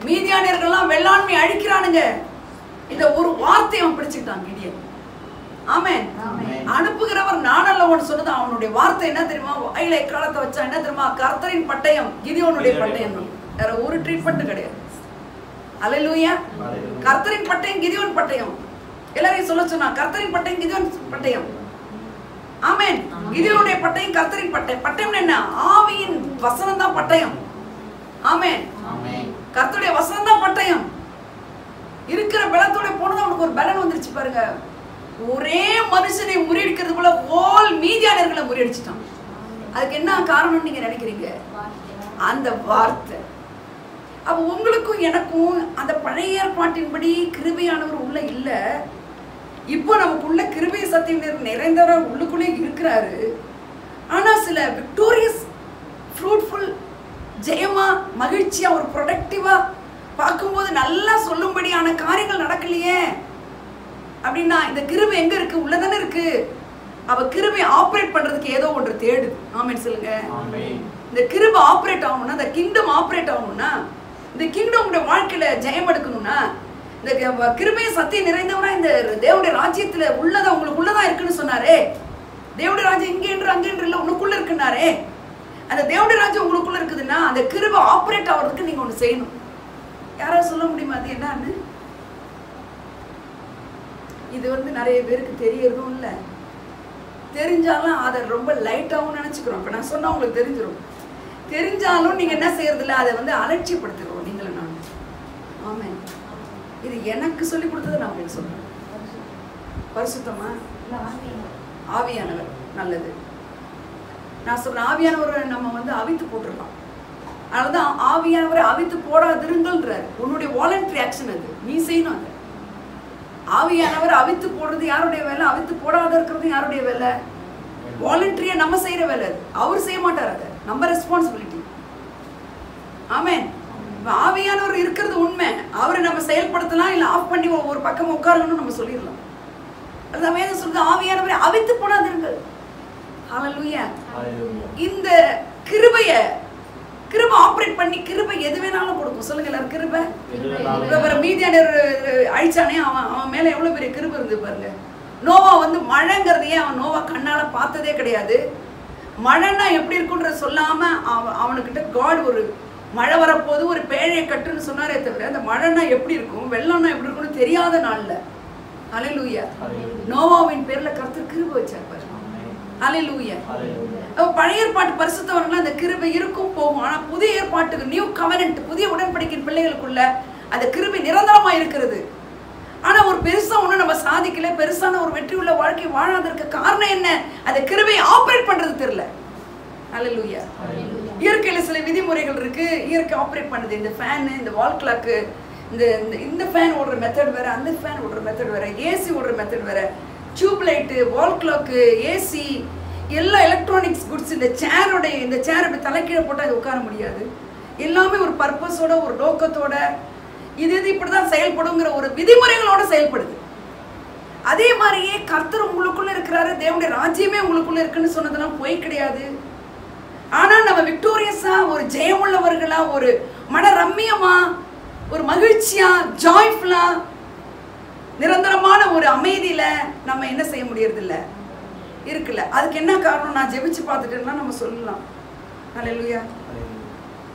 Speaker 1: மீதியானியர்கள்லாம் வெள்ளாண்மை அழிக்கிறானுங்க, இந்த ஒரு வார்த்தையை அவன் பிடிச்சுக்கிட்டான் கிடியன். ஆமென். அனுப்புகிறவர் நான் அல்லவன்னு சொன்னது அவனுடைய வார்த்தை என்ன தெரியுமா? வாயில காலத்தை வச்சா என்ன தெரியுமா? கர்த்தரின் பட்டயம், கிதியோனுடைய பட்டயம். வேற ஒரு ட்ரீட்மெண்ட் கிடையாது. அல்லேலூயா. கர்த்தரின் பட்டயம், கிதியோன் பட்டயம். எல்லாரையும் சொல்ல சொன்னா, கர்த்தரின் பட்டயம், கிதியோன் பட்டயம். ஆமென். கிதியோனுடைய பட்டயம், கர்த்தரின் பட்டயம். பட்டயம் என்ன? ஆவியின் வசனம் தான் பட்டயம். ஆமென். கர்த்தருடைய வசனம் தான் பட்டயம். இருக்கிற பலத்தோட போனது அவனுக்கு ஒரு பலன் வந்துருச்சு பாருங்க. ஒரே மனுஷனை முறியடிக்கிறதுக்குள்ள ஓல் மீதியானர்களை முறியடிச்சிட்டான். அதுக்கு என்ன காரணம் நீங்க நினைக்கிறீங்க? அந்த வார்த்தை. அப்ப உங்களுக்கும் எனக்கும் அந்த பழைய ஏற்பாட்டின்படி கிருபையானவர் உள்ள இல்ல. இப்போ நமக்குள்ள கிருபை சத்தியம் நிறைந்தவர் உள்ளுக்குள்ளே இருக்கிறாரு. ஆனா சில விக்டோரியஸ் ஃப்ரூட்ஃபுல் ஜெயமா மகிழ்ச்சியா ஒரு ப்ரொடக்டிவா பார்க்கும்போது நல்லா சொல்லும்படியான காரியங்கள் நடக்கலையே அப்படின்னா இந்த கிருபை எங்க இருக்கு? உள்ளதானே இருக்கு. அவ கிருபை ஆப்ரேட் பண்றதுக்கு ஏதோ ஒன்று தேடுது. ஆமென் சொல்லுங்க. இந்த கிருபை ஆப்ரேட் ஆகணும்னா, இந்த கிங்டம் ஆப்ரேட் ஆகணும்னா, இந்த கிங்டம் உங்களுடைய வாழ்க்கையில ஜெயம் எடுக்கணும்னா, இந்த கிருபை சத்தியம் நிறைந்தவனா இந்த தேவனுடைய ராஜ்யத்துல உள்ளதா உங்களுக்கு உள்ளதா இருக்குன்னு சொன்னாரே. தேவனுடைய ராஜ்யம் இங்கே என்று அங்கே என்று இல்லை, உனக்குள்ள இருக்குன்னாரே. அந்த தேவனுடைய ராஜ்யம் உங்களுக்குள்ள இருக்குதுன்னா அந்த கிருபை ஆப்ரேட் ஆகிறதுக்கு நீங்க ஒன்று செய்யணும். யாராவது சொல்ல முடியுமா அது என்னன்னு? இது நிறைய பேருக்கு தெரியறதும் இல்லை. தெரிஞ்சாலும் அதை ரொம்ப லைட்டாகவும் நினைச்சுக்கிறோம். இப்போ நான் சொன்னா உங்களுக்கு தெரிஞ்சிடும். தெரிஞ்சாலும் நீங்க என்ன செய்யறது இல்லை, அதை அலட்சியப்படுத்துகிறோம் நீங்களும் நான். ஆமென். இது எனக்கு சொல்லி கொடுத்ததை நான் உங்களுக்கு சொல்றேன். பரிசுத்தமா ஆவியானவர் நல்லது. நான் சொல்றேன், ஆவியானவரை நம்ம அவித்து போட்டுடலாம். அதனாலதான் ஆவியானவரை அவித்து போடாதிருங்கள்ன்றார். உன்னுடைய வாலண்டரி ஆக்ஷன் அது, நீ செய்யணும். அது ஆவியானவர் அவித்து போடுறது யாருடைய வேலை? அவித்து போடாத இருக்கிறது யாருடைய வேலை? வாலண்டரியா நம்ம செய்யற வேலை. அது அவர் செய்ய மாட்டார். அது நம்ம ரெஸ்பான்சிபிலிட்டி. ஆமென். ஆவியானவர் இருக்கிறது உண்மை. அவரை நம்ம செயல்படுத்தலாம், இல்ல ஆஃப் பண்ணி ஒரு பக்கம் உட்காரணும்னு நம்ம சொல்லிடலாம். அதுதான் வேதம் சொல்றது, ஆவியானவரை அவித்து போடாதீர்கள். ஹல்லேலூயா. இந்த கிருபையை ஆப்ரேட் பண்ணி கிருபை எது வேணாலும் கொடுக்கும். சொல்லுங்க எல்லாரும், கிருபை. மீதியானர் அழிச்சானே, அவன் மேல எவ்வளவு பெரிய கிருபை இருந்து பாருங்க. நோவா மழைங்கிறதையே அவன் நோவா கண்ணால பார்த்ததே கிடையாது. மழைன்னா எப்படி இருக்குன்ற சொல்லாம அவனுக்கிட்ட காட் ஒரு மழை வரப்போது ஒரு பேழையை கட்டுன்னு சொன்னாரே தவிர அந்த மழைன்னா எப்படி இருக்கும், வெள்ளம்னா எப்படி இருக்கும்னு தெரியாத நாள்ல. ஹல்லேலூயா. நோவாவின் பேர்ல கர்த்தர் கிருபை வச்சார் பாருங்க. ஹல்லேலூயா. பழைய ஏற்பாட்டு பரிசுத்தவர்கள் அந்த கிருபை இருக்கும் போகும். ஆனா புதிய ஏற்பாட்டுக்கு நியூ கவெனன்ட், புதிய உடன்படிக்கையின் பிள்ளைகளுக்குள்ள அந்த கிருபை நிரந்தரமா இருக்கிறது. ஆனா ஒரு பெருசா ஒண்ணு நம்ம சாதிக்கல, பெருசான ஒரு வெற்றி உள்ள வாழ்க்கை வாழாதற்கு காரணம் என்ன? அந்த கிருபையை ஆப்ரேட் பண்றது தெரியல. ஹல்லேலூயா. இயற்கையில சில விதிமுறைகள் இருக்கு, இயற்கை ஆப்ரேட் பண்ணுது. இந்த ஃபேன், இந்த வால் கிளாக்கு, இந்த ஃபேன் ஓடுற மெத்தட் வேற, அந்த ஃபேன் ஓடுற மெத்தட் வேற, ஏசி ஓடுற மெத்தட் வேற, tube light, wall clock, AC, எல்லா எலக்ட்ரானிக்ஸ் குட்ஸ். இந்த சேர் இப்படி தலைக்கீழே போட்டால் அது உட்கார முடியாது. எல்லாமே ஒரு பர்பஸோட, ஒரு நோக்கத்தோட, இது இப்படிதான் செயல்படுங்கிற ஒரு விதிமுறைகளோட செயல்படுது. அதே மாதிரியே கர்த்தர் உங்களுக்குள்ள இருக்கிறாரு, தேவனுடைய ராஜ்யமே உங்களுக்குள்ள இருக்குன்னு சொன்னதெல்லாம் போய் கிடையாது. ஆனா நம்ம விக்டோரியஸா, ஒரு ஜெயமுள்ளவர்களா, ஒரு மன ரம்மியமா, ஒரு மகிழ்ச்சியா, ஜாய்ஃபுல்லா, நிரந்தரமான ஒரு அமைதியில நம்ம என்ன செய்ய முடியறது இல்ல இருக்குல்ல. அதுக்கு என்ன காரணம்? நான் ஜெபிச்சு பார்த்துட்டேன்னா நம்ம சொல்லலாம். ஹல்லேலூயா.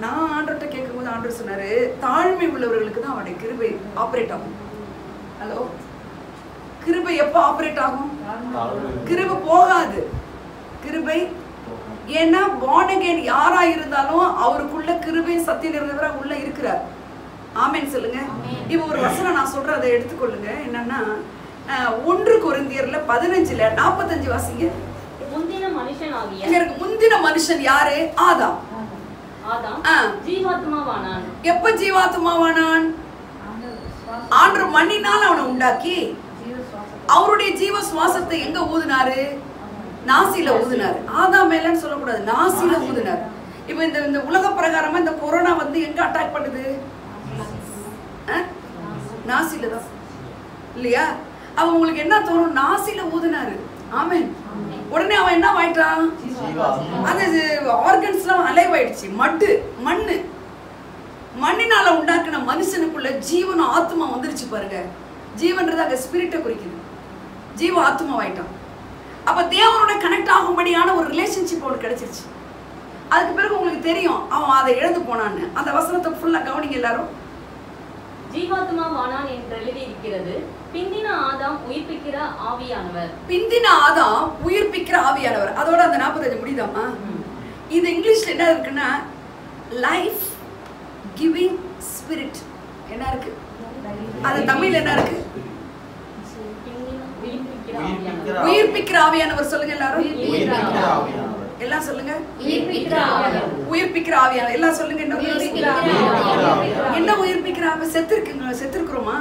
Speaker 1: நான் ஆண்டவர்கிட்ட கேட்கும்போது ஆண்டவர் சொன்னாரு, தாழ்மை உள்ளவர்களுக்கு தான் அவருடைய கிருபை ஆப்ரேட் ஆகும். ஹலோ, கிருபை எப்போ ஆப்ரேட் ஆகும்? கிருபை போகாது. கிருபை ஏன்னா born again யாரா இருந்தாலும் அவருக்குள்ள கிருபை சத்தியம் நிறைந்தவரா உள்ள இருக்கிறார். ஆமென் சொல்லுங்க. இப்போ ஒரு வசனம் நான் சொல்றேன், அதை எடுத்துக்கொள்ளுங்க. என்னன்னா 1 கொரிந்தியர்ல 15:45 வாசிங்க. முந்தின மனுஷன் யாரு? ஆதாம்.
Speaker 2: ஜீவாத்மாவானான்.
Speaker 1: எப்ப ஜீவாத்மாவானான்? ஆண்டவர் மண்ணினால் அவனை உண்டாக்கி அவருடைய ஜீவ சுவாசத்தை எங்க ஊதினாரு? நாசில ஊதினாரு. ஆதாம் மேலன்னு சொல்லக்கூடாது, நாசில ஊதினாரு. இப்ப இந்த உலக பிரகாரமா இந்த கொரோனா எங்க அட்டாக் பண்ணுது? நாசில தான். இல்லையா? அவன் உங்களுக்கு என்ன தோணும்? நாசில ஊதுனாரு. ஆமென். உடனே அவன் என்ன ஆயிட்டான்? அந்த ஆர்கன்ஸ்லாம் அலைவ் ஆயிடுச்சு. மண்ணு மண்ணினால உண்டாக்குன மனுஷனுக்குள்ள ஜீவனும் ஆத்மா வந்துருச்சு பாருங்க. ஜீவன்றது அங்க ஸ்பிரிட்டை குறிக்குது. ஜீவ ஆத்மாவாயிட்டான். அப்ப தேவனோட கனெக்ட் ஆகும்படியான ஒரு ரிலேஷன்ஷிப் அவனுக்கு கிடைச்சிருச்சு. அதுக்கு பிறகு உங்களுக்கு தெரியும் அவன் அதை இழந்து போனான்னு. அந்த வசனத்தை ஃபுல்லா கவனிங்க எல்லாரும்.
Speaker 3: ஜீவாத்மாவானான் என்று எழுதி இருக்கிறது. பிந்தின ஆதாம் உயிர்ப்பிக்கிற ஆவியானவர்.
Speaker 1: பிந்தின ஆதாம் உயிர்ப்பிக்கிற ஆவியானவர். அதோட அந்த 45 முடியுதாமா? இது இங்கிலீஷ்ல என்ன இருக்குன்னா லைஃப் கிவிங் ஸ்பிரிட். என்ன இருக்கு? அது தமிழ்ல என்ன இருக்கு? உயிர்ப்பிக்கிற ஆவியானவர். சொல்லுங்க எல்லாரும். எல்லாம் சொல்லுங்க. உயிர்ப்பிக்கிற ஆவியானவர். எல்லாம் சொல்லுங்க. என்ன உயிர்ப்பிக்கிற ஆவி? செத்துருக்குறோமா?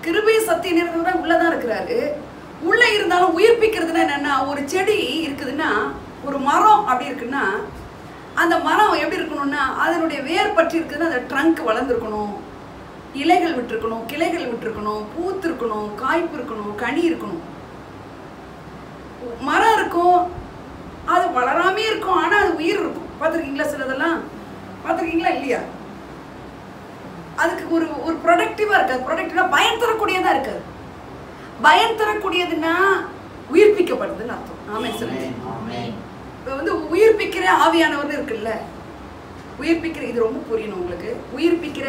Speaker 1: கிருபை சத்திய நிறைந்தவரா உள்ளதான் இருக்கிறாரு. உள்ள இருந்தாலும் உயிர்ப்பிக்கிறதுனா என்னன்னா, ஒரு செடி இருக்குதுன்னா, ஒரு மரம் அப்படி இருக்குன்னா, அந்த மரம் எப்படி இருக்கணும்னா அதனுடைய வேர் பற்றி இருக்குதுன்னா அந்த ட்ரங்க் வளர்ந்துருக்கணும், இலைகள் விட்டுருக்கணும், கிளைகள் விட்டுருக்கணும், பூத்து இருக்கணும், காய்ப்பு இருக்கணும், கனி இருக்கணும். மரம் இருக்கும், அது வளராமே இருக்கும், ஆனா அது உயிர் இருக்கும். பார்த்துருக்கீங்களா? சிலதெல்லாம் பார்த்துருக்கீங்களா இல்லையா? அதுக்கு ஒரு ஒரு ப்ரொடக்டிவா இருக்காது. ப்ரொடக்டிவா பயன் தரக்கூடியதா இருக்காது. பயன் தரக்கூடியதுன்னா உயிர்ப்பிக்கப்படுதுன்னு அர்த்தம். ஆமென் சொல்லுங்க. இப்போ வந்து உயிர்ப்பிக்கிற ஆவியானவர் இருக்குல்ல, உயிர்ப்பிக்கிற, இது ரொம்ப புரியணும் உங்களுக்கு. உயிர்ப்பிக்கிற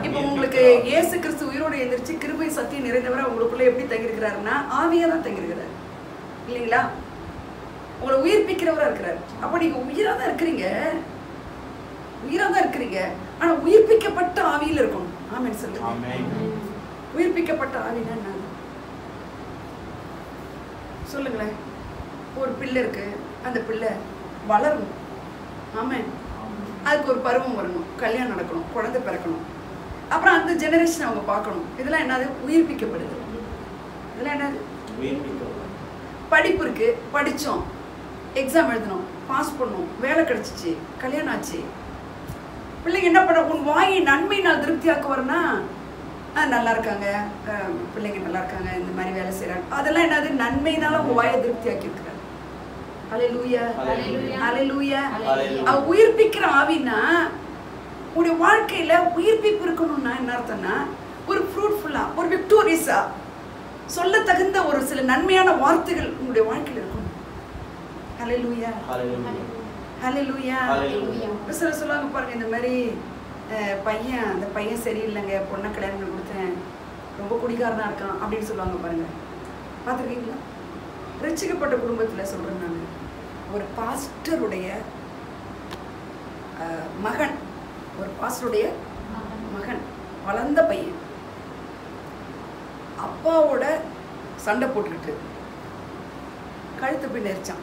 Speaker 1: இப்போ உங்களுக்கு இயேசு கிறிஸ்து உயிரோடு எழுந்திருச்சு கிருபை சத்தியம் நிறைந்தவரை உங்களுக்குள்ள எப்படி தங்கியிருக்கிறாருன்னா ஆவியா தான் தங்கியிருக்கிறாரு இல்லைங்களா? உங்களை உயிர்ப்பிக்கிறவரா இருக்கிறாரு. அப்ப நீங்க உயிரா தான் இருக்கிறீங்க, ஆனா உயிர்ப்பிக்கப்பட்ட ஆவியில் இருக்கணும். ஆமென் சொல்லுங்க. உயிர்ப்பிக்கப்பட்ட ஆவினா என்ன சொல்லுங்களேன். ஒரு பிள்ளை இருக்கு, அந்த பிள்ளை வளரணும். ஆமென். அதுக்கு ஒரு பருவம் வரணும், கல்யாணம் நடக்கணும், குழந்தை பிறக்கணும், அப்புறம் அந்த ஜெனரேஷன் அவங்க பார்க்கணும். இதெல்லாம் என்னது? உயிர்ப்பிக்கப்படுது. இதெல்லாம் என்னது? படிப்பு இருக்கு, படித்தோம், எக்ஸாம் எழுதணும், பாஸ் பண்ணோம், வேலை கிடைச்சிச்சு, கல்யாணம் ஆச்சு. பிள்ளைங்க என்ன பண்ண? உன் வாயை நன்மையினால் திருப்தியாக்குவார்னா நல்லா இருக்காங்க, பிள்ளைங்க நல்லா இருக்காங்க, இந்த மாதிரி வேலை செய்கிறாங்க, அதெல்லாம் என்னது? நன்மையினால உன் வாயை திருப்தியாக்கி இருக்கிறார். ஹல்லேலூயா, ஹல்லேலூயா. உயிர்ப்பிக்கிற ஆவினா உங்களுடைய வாழ்க்கையில உயிர்ப்பிப்பு இருக்கணும்னா என்ன அர்த்தம்னா ஒரு ஃப்ரூட்ஃபுல்லா, ஒரு விக்டோரியஸா, சொல்ல தகுந்த ஒரு சில நன்மையான வார்த்தைகள் உங்களுடைய வாழ்க்கையில் இருக்கணும். ஹல்லேலூயா, ஹல்லேலூயா. சிலர் சொல்லுவாங்க பாருங்க, இந்த மாதிரி அந்த பையன் சரியில்லைங்க, பொண்ணை கல்யாணம் பண்ணி கொடுத்தேன், ரொம்ப குடிகாரனா இருக்கான் அப்படின்னு சொல்லுவாங்க பாருங்க. பார்த்துருக்கீங்களா? ரட்சிக்கப்பட்ட குடும்பத்தில் சொல்றேன் நான். ஒரு பாஸ்டருடைய மகன், ஒரு பாஸ்டருடைய மகன், வளர்ந்த பையன், அப்பாவோட சண்டை போட்டுக்கிட்டு கழுத்தை போய் நெரிச்சான்.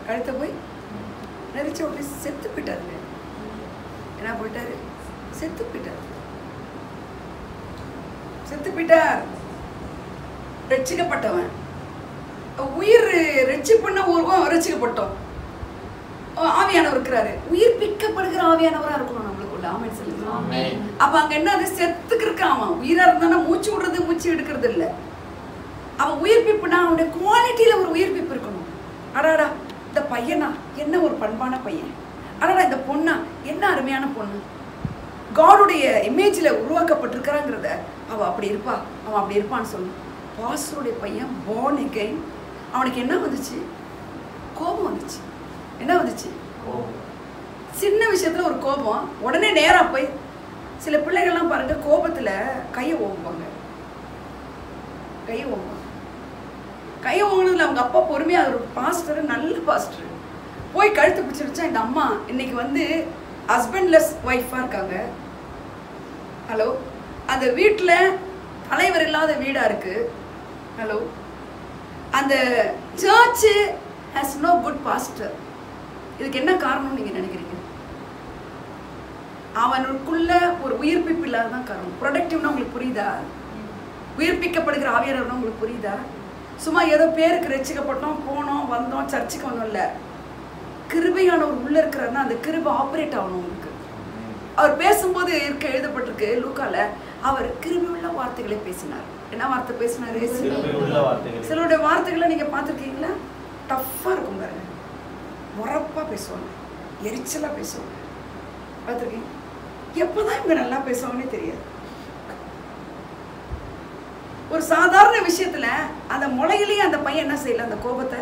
Speaker 1: கழுத்தை போய் நெரிச்ச உடனே செத்து போயிட்டாருங்க. என்ன போயிட்டாரு? செத்து போயிட்டார். ரட்சிக்கப்பட்டவன், உயிர் ரட்சிப்புன்னா ரட்சிக்கப்பட்டோம், ஆவியானவர் இருக்கிறாரு. உயிர்ப்பிக்கப்படுகிற ஆவியானவரா இருக்கணும் நம்மளுக்குள்ள. ஆமென் சொல்லுங்க. அப்ப அங்க என்ன? செத்துக்கு இருக்கான். அவன் உயிரா இருந்தானா மூச்சு விடுறது, மூச்சு எடுக்கிறது இல்லை. அவன் உயிர்ப்பிப்புனா அவனுடைய குவாலிட்டியில ஒரு உயிர்ப்பிப்பு இருக்கணும். அடாடா, இந்த பையனா என்ன ஒரு பண்பான பையன், அடாடா இந்த பொண்ணா என்ன அருமையான பொண்ணு, காடுடைய இமேஜ்ல உருவாக்கப்பட்டிருக்கிறாங்கிறத அவன் அப்படி இருப்பான்னு சொல்லு. பாஸ்டருடைய பையன் born again, அவனுக்கு என்ன வந்துச்சு? கோபம் வந்துச்சு. என்ன வந்துச்சு? சின்ன விஷயத்துல ஒரு கோபம். உடனே நேரா போய், சில பிள்ளைகள்லாம் பாருங்க கோபத்துல கையை ஓங்குவாங்க. கையை ஓங்குனதுல அவங்க அப்பா பொறுமையா, ஒரு பாஸ்டர், நல்ல பாஸ்டர், போய் கழுத்து பிடிச்சிருச்சா. இந்த அம்மா இன்னைக்கு வந்து ஹஸ்பண்ட்லெஸ் ஒய்ஃபா இருக்காங்க. ஹலோ, அந்த வீட்டுல தலைவர் இல்லாத வீடா இருக்கு. ஹலோ, அந்த church has no good pastor. இதுக்கு என்ன காரணம் நீங்க நினைக்கிறீங்க? அவனுக்குள்ள ஒரு உயிர்ப்பிப்பு இல்லாததான் காரணம். ப்ரொடக்டிவ்னா உங்களுக்கு புரியுதா? உயிர்ப்பிக்கப்படுகிற ஆவியானவர்னா உங்களுக்கு புரியுதா? சும்மா ஏதோ பேருக்கு ரட்சிக்கப்பட்டோம், போனோம், வந்தோம், சர்ச்சுக்கு வந்தோம் இல்ல. கிருபையானவர் உள்ள இருக்கிறாருன்னா அந்த கிருபை ஆப்ரேட் ஆகணும் உங்களுக்கு. அவர் பேசும்போது எழுதப்பட்டிருக்கு லூக்கால, அவர் கிருபை உள்ள வார்த்தைகளை பேசினார். என்ன வார்த்தை பேசினாரு? சிலருடைய வார்த்தைகளை நீங்க பார்த்துருக்கீங்களா? டஃப்பா இருக்கும் பாருங்க, உரப்பா பேசுவாங்க, எரிச்சலா பேசுவாங்க. பார்த்துருக்கீங்க? எப்பதான் இவங்க நல்லா பேசுவாங்கன்னே தெரியாது. ஒரு சாதாரண விஷயத்துல அந்த முளையிலேயே அந்த பையன் என்ன செய்யல, அந்த கோபத்தை,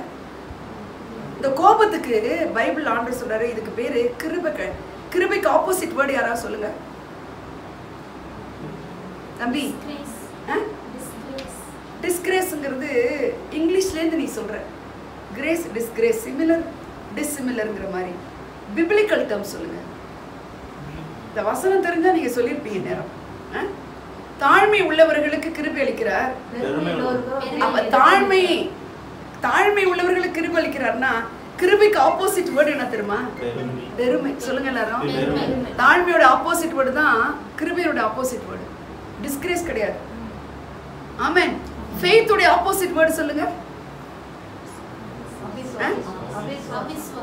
Speaker 1: இந்த கோபத்துக்கு பைபிள் ஆண்டவர் சொல்றாரு, இதுக்கு பேரு கிருபை. கிருபைக்கு ஆப்போசிட் வேர்டு யாராவது சொல்லுங்க தம்பி. டிஸ்கிரேஸ்ங்கிறது இங்கிலீஷ்ல இருந்து நீ சொல்ற, கிரேஸ் டிஸ்கிரேஸ், சிமிலர் டிஸ்சிமிலர்ங்கிற மாதிரி பிப்ளிக்கல் டேர்ம் சொல்லுங்க. இந்த வசனம் தெரிஞ்சா நீங்க சொல்லியிருப்பீங்க நேரம். தாழ்மை உள்ளவர்களுக்கு கிருபை அளிக்கிறார். அப்ப தாழ்மை உள்ளவர்களுக்கு கிருபை அளிக்கிறார்னா கிருபைக்கு ஆப்போசிட் வேர்டு என்ன தெரியுமா? பெருமை. சொல்லுங்க எல்லாரும். தாழ்மையோட ஆப்போசிட் வேர்டு தான் கிருபையோட ஆப்போசிட் வேர்டு. டிஸ்கிரேஸ் கிடையாது. ஆமென். ஃபெய்த்தோட ஆப்போசிட் வேர்டு சொல்லுங்க.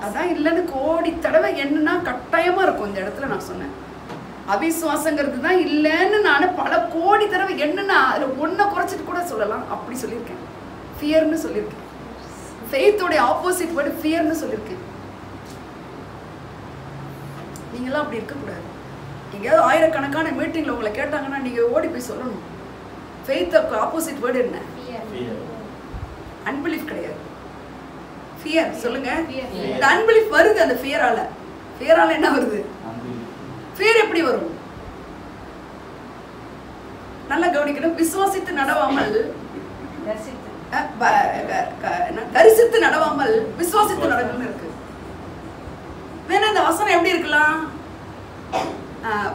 Speaker 1: அதான் இல்லைன்னு கோடி தடவை என்னன்னா கட்டாயமா இருக்கும் இந்த இடத்துல நான் சொன்னேன். அவிசுவாசங்கிறது தான் இல்லைன்னு நான் பல கோடி தடவை என்னன்னா அதில் ஒன்றை குறைச்சிட்டு கூட சொல்லலாம், அப்படி சொல்லியிருக்கேன். ஃபியர்னு சொல்லியிருக்கேன். ஃபெய்த்தோட ஆப்போசிட் வேர்டு ஃபியர்னு சொல்லியிருக்கேன். நீங்களாம் அப்படி இருக்கக்கூடாது. எங்கேயாவது ஆயிரக்கணக்கான மீட்டிங்கில் உங்களை கேட்டாங்கன்னா நீங்கள் ஓடி போய் சொல்லணும். ஃபெய்த்துக்கு ஆப்போசிட் வேர்டு என்ன? அன்பிலீஃப் கிடையாது, ஃபியர். சொல்லுங்க. இந்த அன்பிலீஃப் வருது அந்த ஃபியரால. ஃபியரால என்ன வருது? ஃபியர் எப்படி வரும்? நல்லா கவனிக்கணும். விசுவாசித்து நடவாமல், தரிசித்து நடவாமல் விசுவாசித்து நடக்கணும்னு இருக்கு. வேணா இந்த வசனம் எப்படி இருக்கலாம்?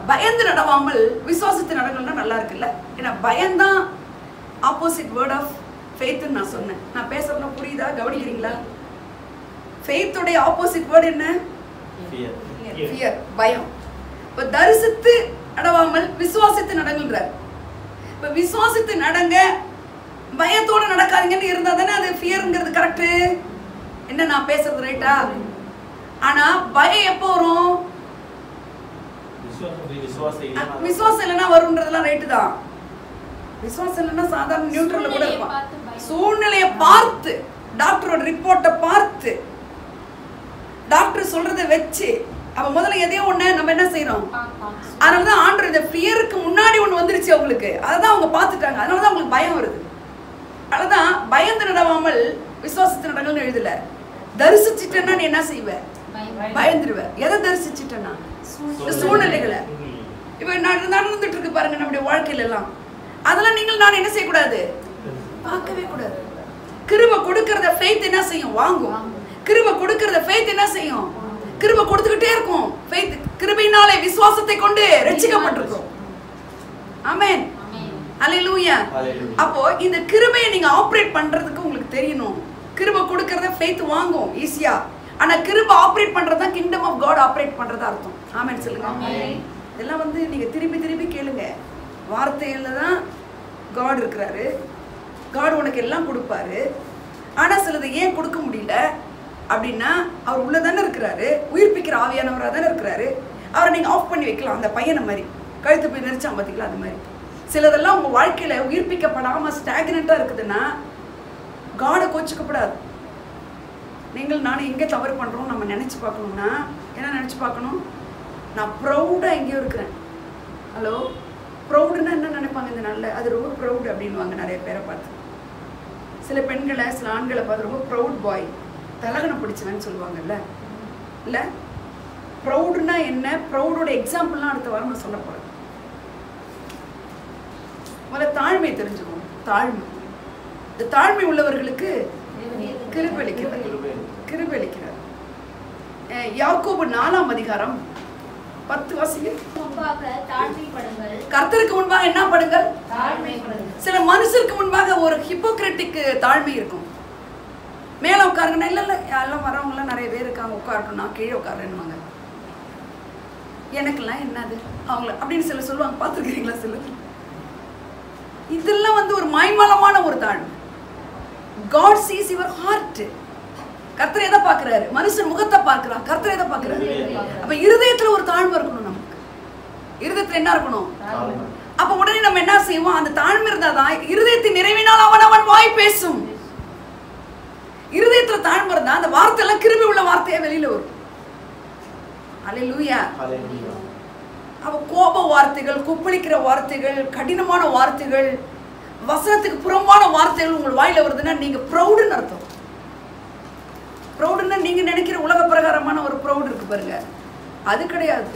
Speaker 1: பயந்து நடவாமல் விசுவாசித்து நடக்கணும்னா நல்லா இருக்குல்ல. ஏன்னா பயம்தான் ஆப்போசிட் வேர்ட் ஆஃப் ஃபெய்த்னு நான் சொன்னேன். நான் பேசுறதுனா புரியுதா? கவனிக்கிறீங்களா? ஃபெய்த்தோட ஆப்போசிட் வேர்ட் என்ன? ஃபியர், பயம். இப்ப தரிசித்து நடவாமல் விசுவாசித்து நடங்கன்றார். இப்ப விசுவாசித்து நடங்க, பயத்தோட நடக்காதீங்கன்னு இருந்தா தானே அது ஃபியர்ங்கிறது கரெக்ட். என்ன நான் பேசுறது ரைட்டா? ஆனா பயம் எப்போ வரும்? விசுவாசம் இல்லைன்னா வரும்ன்றதெல்லாம் ரைட்டு தான். விசுவாசம் இல்லைன்னா சாதாரண நியூட்ரல்ல கூட இருப்பான். சூழ்நிலையை பார்த்து, டாக்டரோட ரிப்போர்ட்டை பார்த்து, டாக்டர் சொல்றதை வச்சு அப்ப முதல்ல எதையோ ஒண்ணு நம்ம என்ன செய்யறோம்? அதனாலதான் ஆண்டவர் இந்த ஃபியருக்கு முன்னாடி ஒண்ணு வந்துருச்சு அவங்களுக்கு, அதான் அவங்க பார்த்துட்டாங்க. அதனாலதான் அவங்களுக்கு பயம் வருது. அதனாலதான் பயந்து நடவாமல் விசுவாசத்து நடங்கள்னு எழுதல. தரிசிச்சுட்டேன்னா நீ என்ன செய்வ? பயந்துருவ. எதை தரிசிச்சுட்டேன்னா? சூழ்நிலைகளை. இப்ப நடந்துட்டு இருக்கு பாருங்க நம்முடைய வாழ்க்கையில எல்லாம். அதெல்லாம் நீங்கள் நான் என்ன செய்யக்கூடாது? பார்க்கவே கூடாது. கிருபை கொடுக்கறத ஃபெய்த் என்ன செய்யும்? வாங்கும். கிருபை கொடுக்கறத ஃபெய்த் என்ன செய்யும்? கிருபை கொடுத்துக்கிட்டே இருக்கும். ஃபெய்த் கிருபையினாலே விசுவாசத்தை கொண்டு ரட்சிக்கப்பட்டிருக்கிறோம். ஆமென். அல்லேலூயா. அப்போ இந்த கிருபையை நீங்க ஆபரேட் பண்றதுக்கு உங்களுக்கு தெரியணும். கிருபை கொடுக்கறத ஃபெய்த் வாங்கும் ஈஸியா. ஆனா கிருபை ஆபரேட் பண்றது தான் கிங்டம் ஆஃப் காட் ஆபரேட் பண்றதா அர்த்தம். ஆமென் சொல்லுங்க. இதெல்லாம் வந்து நீங்க திருப்பி கேளுங்க. வார்த்தையில தான் காட் இருக்கிறாரு. காட் உனக்கு எல்லாம் கொடுப்பாரு. ஆனா சிலது ஏன் கொடுக்க முடியல அப்படின்னா அவர் உள்ள தானே இருக்கிறாரு. உயிர்ப்பிக்கிற ஆவியானவராக தானே இருக்கிறாரு. அவரை நீங்க ஆஃப் பண்ணி வைக்கலாம். அந்த பையனை மாதிரி கழுத்து போய் நெரிச்சான் பார்த்தீங்களா, அது மாதிரி. சிலதெல்லாம் உங்க வாழ்க்கையில உயிர்ப்பிக்கப்படாம ஸ்டாக்னண்டா இருக்குதுன்னா காடை கோச்சிக்கப்படாது. நீங்கள் நானும் எங்கே தவறு பண்றோம் நம்ம நினைச்சு பார்க்கணும்னா என்ன நினைச்சு பார்க்கணும்? நான் ப்ரௌடா எங்கேயோ இருக்கிறேன். ஹலோ, ப்ரௌடுன்னா என்ன நினைப்பாங்க? இந்த நல்ல அது ரொம்ப ப்ரௌடு அப்படின்வாங்க நிறைய பேரை பார்த்து. சில பெண்களை சில ஆண்களை பார்த்து ரொம்ப ப்ரௌட் பாய், தலகணம் பிடிச்சவன்னு சொல்லுவாங்கல்ல. இல்லை, ப்ரௌடுன்னா என்ன? ப்ரௌடோட எக்ஸாம்பிள்லாம் அடுத்த வாரம் நான் சொல்ல போறேன். முதல்ல தாழ்மை தெரிஞ்சுக்கணும். தாழ்மை, இந்த தாழ்மை உள்ளவர்களுக்கு கிருபை அளிக்கிறார். யாக்கோபு 4ஆம் அதிகாரம் 10 வாசிங்க. கர்த்தருக்கு முன்பாக என்ன படுங்கள்? சில மனுஷருக்கு முன்பாக ஒரு ஹிப்போக்ரட்டிக் தாழ்மை இருக்கும். மேல உட்காருங்கன்னா இல்ல எல்லாம் வரவங்க எல்லாம் நிறைய பேர் இருக்காங்க, உட்காரட்டும், நான் கீழே உட்காருன்னுவாங்க. எனக்கெல்லாம் என்னது அவங்கள அப்படின்னு சில சொல்லுவாங்க. பார்த்துருக்கீங்களா? சில இதெல்லாம் வந்து ஒரு மாய்மாலமான ஒரு தாழ்மை. God sees your heart. கர்த்தர் எதை பார்க்கிறாரு? மனுஷன் முகத்தை பார்க்கிறான். கர்த்தர் எதை பார்க்கிறாரு? அப்ப இருதயத்துல ஒரு தாழ்மை இருக்கணும் நமக்கு. இருதயத்துல என்ன இருக்கணும்? அப்ப உடனே நம்ம என்ன செய்வோம்? அந்த தாழ்மை இருந்தாதான் இருதயத்தின் நிறைவினால் அவன் வாய் பேசும். இருதயத்துல தாழ்மை இருந்தா அந்த வார்த்தை எல்லாம் கிருபை உள்ள வார்த்தையா வெளியில வரும். அல்லேலூயா. அப்ப கோப வார்த்தைகள், கொப்பளிக்கிற வார்த்தைகள், கடினமான வார்த்தைகள், வசனத்துக்கு புறம்பான வார்த்தைகள் உங்கள் வாயில வருதுன்னா நீங்க ப்ரௌடுன்னு அர்த்தம். ப்ரௌடுன்னா நீங்க நினைக்கிற உலக பிரகாரமான ஒரு ப்ரௌடு இருக்கு பாருங்க, அது கிடையாது.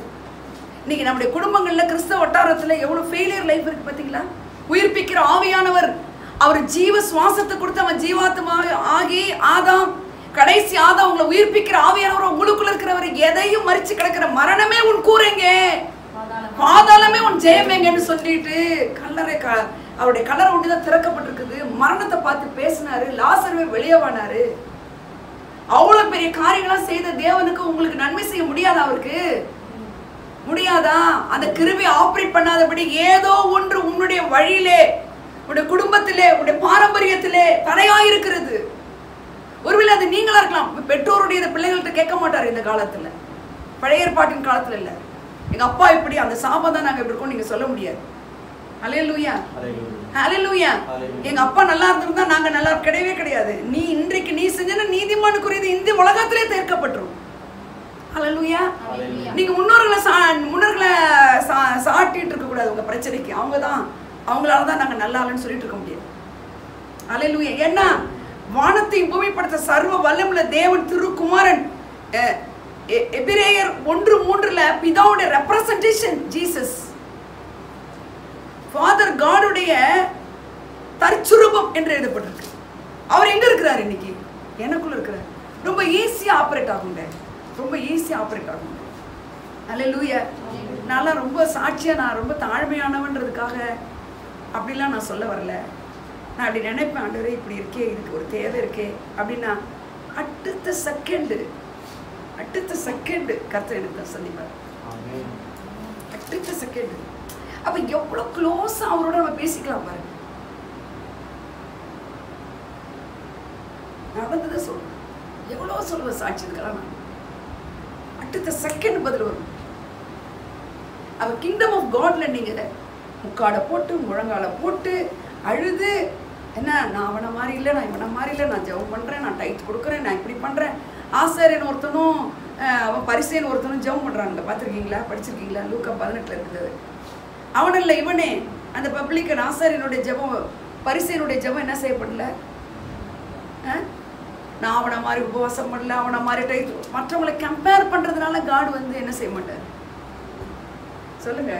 Speaker 1: இன்னைக்கு நம்முடைய குடும்பங்கள்ல கிறிஸ்தவ வட்டாரத்துல எவ்வளவு ஃபெயிலியர் லைஃப் இருக்கு பாத்தீங்களா? உயிர்ப்பிக்கிற ஆவியானவர் அவர் ஜீவ சுவாசத்தை கொடுத்து அவன் ஜீவாத்மா ஆகி ஆதாம், கடைசி ஆதாம் உங்களை உயிர்ப்பிக்கிற ஆவியானவர் உங்களுக்குள்ள இருக்கிறவர் எதையும் மறிச்சு கிடக்கிற மரணமே உன் கூரைங்க, பாதாளமே உன் ஜெயமேங்கன்னு சொல்லிட்டு கல்லறை அவருடைய கல்லறை ஒன்றுதான் திறக்கப்பட்டிருக்குது. மரணத்தை பார்த்து பேசினாரு, லாசருவே வெளியவானாரு. அவ்வளவு பெரிய காரியங்களாம் செய்த தேவனுக்கு உங்களுக்கு நன்மை செய்ய முடியாதா? அவருக்கு முடியாதா? அந்த கிருபை ஆபரேட் பண்ணாதபடி ஏதோ ஒன்று உன்னுடைய வழியிலே, உன்னுடைய குடும்பத்திலே, உன்னுடைய பாரம்பரியத்திலே தடையாயிருக்கிறது. ஒருவேளை அது நீங்களா இருக்கலாம். பெற்றோருடைய பிள்ளைகள்கிட்ட கேட்க மாட்டாரு இந்த காலத்துல, பழைய ஏற்பாட்டின் காலத்துல இல்ல. எங்க அப்பா இப்படி, அந்த சாபம் தான் நாங்க இப்படி இருக்கோம் நீங்க சொல்ல முடியாது. ஹல்லேலூயா, ஹல்லேலூயா. எங்க அப்பா நல்லா இருந்திருந்தா நாங்க நல்லா கிடையவே கிடையாது. நீ இன்றைக்கு நீ செஞ்சன நீதிமானுக்குரியது இந்த உலகத்திலே தீர்க்கப்பட்டுரும். ஹல்லேலூயா. நீங்க முன்னோர்களை சாட்டிட்டு இருக்க கூடாது உங்க பிரச்சனைக்கு. அவங்களாலதான் நாங்க நல்லா இல்லைன்னு சொல்லிட்டு இருக்க முடியாது. ஹல்லேலூயா. ஏன்னா வானத்தை பூமிப்படுத்த சர்வ வல்லமுள்ள தேவன் திருக்குமாரன் எபிரேயர் 1:3 பிதாவுடைய ரெப்ரசன்டேஷன் ஜீசஸ், ஃபாதர் காடுடைய தற்சுரூபம் என்று எழுதப்பட்டிருக்கு. அவர் எங்க இருக்கிறார்? இன்னைக்கு எனக்குள்ள இருக்கிறார். ரொம்ப ஈஸியா ஆபரேட் ஆகுங்க, ரொம்ப ஈஸியா ஆபரேட் ஆகுங்க. அல்லேலூயா. நான் ரொம்ப சாட்சியா, நான் ரொம்ப தாழ்மையானவன்றதுக்காக அப்படிலாம் நான் சொல்ல வரல. நான் அப்படி நினைப்பேன், ஆண்டவரே இப்படி இருக்கே, இதுக்கு ஒரு தேவை இருக்கே அப்படின்னா அடுத்த செகண்ட் கர்த்தர் எனக்கு சந்திப்பார். அடுத்த செகண்ட். அப்ப எவ்வளவு க்ளோஸா அவரோட நம்ம பேசிக்கலாம் பாருங்க. நடந்ததை சொல்றேன், எவ்வளவு சொல்லுவேன் சாட்சி இருக்கலாம். நான் அடுத்த செகண்ட் பதில் வரும். அவ கிங்டம் ஆஃப் காட்ல நீங்க முக்காடை போட்டு முழங்கால போட்டு அழுது, என்ன நான் அவனை மாதிரி இல்லை, நான் இவனை மாதிரி இல்லை, நான் ஜெபம் பண்றேன், நான் டைட் கொடுக்குறேன், நான் இப்படி பண்றேன். ஆசாரியன் ஒருத்தனும் அவன் பரிசேயன் ஒருத்தனும் ஜெபம் பண்றாங்க, பார்த்துருக்கீங்களா? படிச்சிருக்கீங்களா? லூக்கா 18 இருக்குது. அவன் இல்லை இவனே. அந்த பப்ளிக் ஆசாரியனுடைய ஜெபம், பரிசேயனுடைய ஜெபம் என்ன செய்யப்படல? நான் அவனை மாதிரி உபவாசம் பண்ணல, அவனை மாதிரி டைட், மற்றவங்களை கம்பேர் பண்றதுனால காட் என்ன செய்ய மாட்டார்? சொல்லுங்க,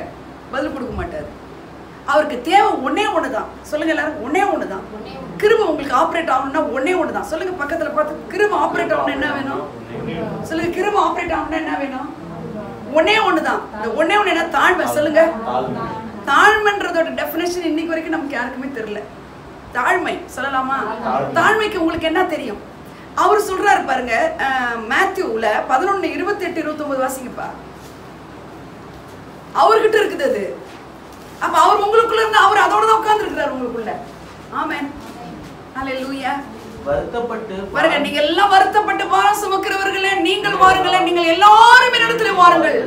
Speaker 1: பதில் கொடுக்க மாட்டார். அவருக்கு தேவை ஒன்னே ஒண்ணுதான். சொல்லுங்க எல்லாரும், ஒன்னே ஒண்ணுதான். கிருபை உங்களுக்கு ஆப்ரேட் ஆகணும்னா ஒன்னே ஒண்ணுதான். சொல்லுங்க பக்கத்துல பார்த்து, கிருபை ஆப்ரேட் ஆகணும் என்ன வேணும்? சொல்லுங்க, கிருபை ஆப்ரேட் ஆகணும்னா என்ன வேணும்? ஒன்னே ஒண்ணுதான். இந்த ஒன்னே ஒண்ணு என்ன? தாழ்மை. சொல்லுங்க, தாழ்மைன்றதோட டெஃபினேஷன் இன்னைக்கு வரைக்கும் நமக்கு யாருக்குமே தெரியல. தாழ்மை சொல்லலாமா? தாழ்மைக்கு உங்களுக்கு என்ன தெரியும்? அவர் சொல்றாரு பாருங்க, மேத்யூல 11:28-29 வாசிங்கப்பா. அவர்கிட்ட இருக்குது அது. அப்ப அவர் உங்களுக்குள்ள இருந்து அவர் அதோட தான் உட்கார்ந்து இருக்கிறார் உங்களுக்குள்ள. ஆமென், ஹல்லேலூயா.
Speaker 2: வருத்தப்பட்டு
Speaker 1: பாருங்க, நீங்க எல்லாம் வருத்தப்பட்டு பாரம் சுமக்கிறவர்களே நீங்கள் வாருங்களே, நீங்கள் எல்லாரும் என்னிடத்தில் வாருங்கள்,